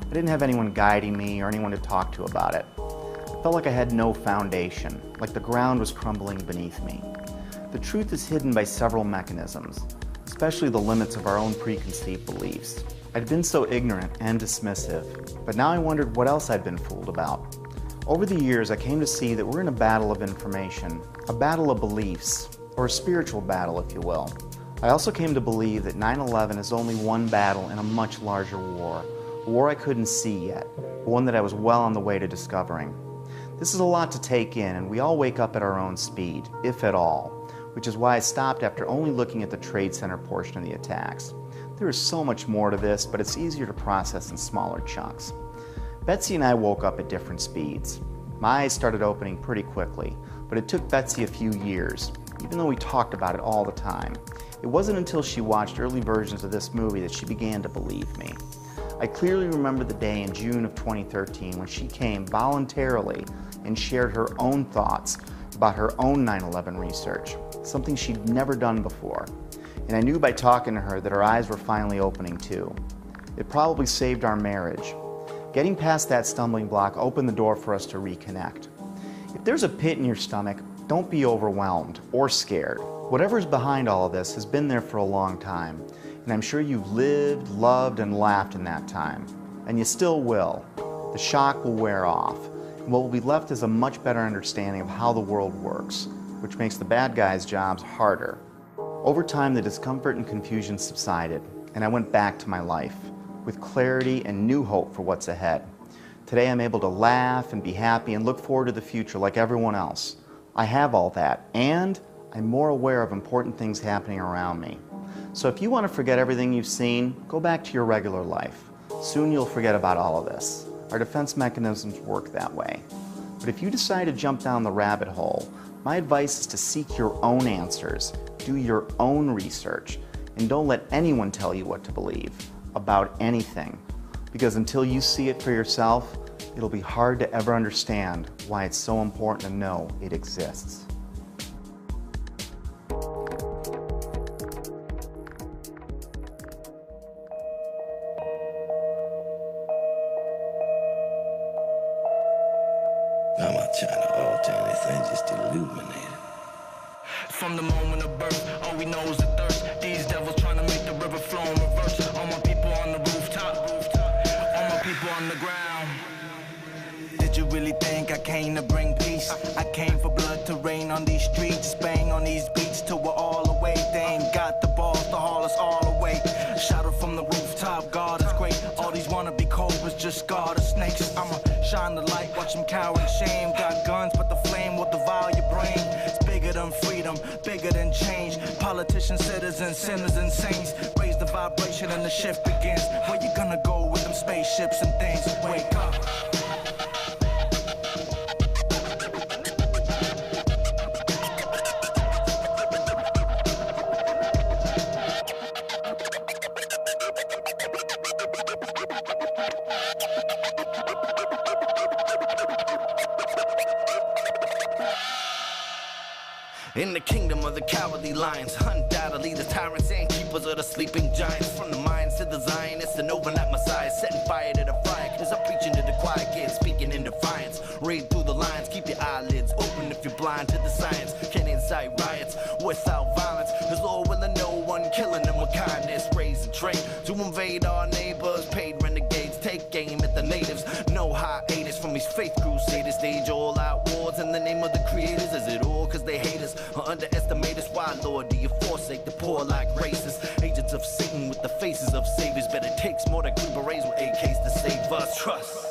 I didn't have anyone guiding me or anyone to talk to about it. I felt like I had no foundation, like the ground was crumbling beneath me. The truth is hidden by several mechanisms, especially the limits of our own preconceived beliefs. I'd been so ignorant and dismissive, but now I wondered what else I'd been fooled about. Over the years, I came to see that we're in a battle of information, a battle of beliefs, or a spiritual battle, if you will. I also came to believe that 9/11 is only one battle in a much larger war, a war I couldn't see yet, but one that I was well on the way to discovering. This is a lot to take in, and we all wake up at our own speed, if at all, which is why I stopped after only looking at the Trade Center portion of the attacks. There is so much more to this, but it's easier to process in smaller chunks. Betsy and I woke up at different speeds. My eyes started opening pretty quickly, but it took Betsy a few years, even though we talked about it all the time. It wasn't until she watched early versions of this movie that she began to believe me. I clearly remember the day in June of 2013 when she came voluntarily and shared her own thoughts about her own 9/11 research, something she'd never done before. And I knew by talking to her that her eyes were finally opening too. It probably saved our marriage. Getting past that stumbling block opened the door for us to reconnect. If there's a pit in your stomach, don't be overwhelmed or scared. Whatever's behind all of this has been there for a long time, and I'm sure you've lived, loved, and laughed in that time. And you still will. The shock will wear off, and what will be left is a much better understanding of how the world works, which makes the bad guys' jobs harder. Over time, the discomfort and confusion subsided, and I went back to my life, with clarity and new hope for what's ahead. Today I'm able to laugh and be happy and look forward to the future like everyone else. I have all that, and I'm more aware of important things happening around me. So if you want to forget everything you've seen, go back to your regular life. Soon you'll forget about all of this. Our defense mechanisms work that way. But if you decide to jump down the rabbit hole, my advice is to seek your own answers, do your own research, and don't let anyone tell you what to believe about anything. Because until you see it for yourself, it'll be hard to ever understand why it's so important to know it exists. I'm not trying to alter anything, just illuminate it. From the moment of birth, all we know is the thirst. These devils trying to make the river flow in reverse. All my people on the rooftop, all my people on the ground. Did you really think I came to bring peace? I came for blood to rain on these streets, bang on these beats till we're all away. They ain't got the balls to haul us all away. Shout out from the rooftop, God is great. All these wannabe cobras just guard of snakes. I'ma shine the light, watch them cower in shame. Got guns, but the flame will devour your brain. It's bigger than freedom, bigger than change. Politicians, citizens, sinners, and saints. Raise the vibration and the shift begins. Where you gonna go with them spaceships and things? Wake up. In the kingdom of the cowardly lions, undoubtedly the tyrants and keepers of the sleeping giants. From the minds to the Zionists and overnight messiahs, setting fire to the fire, cause I'm preaching to the quiet kids, speaking in defiance. Read through the lines, keep your eyelids open if you're blind to the science. Can't incite riots without violence, cause Lord willing no one killing them with kindness. Raise a train to invade our neighbors, paid renegades, take aim at the natives. No hiatus from these faith crusaders, stage all out wars in the name of the creators. Is it all cause they hate us or underestimate us? Why, Lord, do you forsake the poor like racists? Agents of Satan with the faces of saviors, but it takes more than Green Berets with AKs to save us. Trust.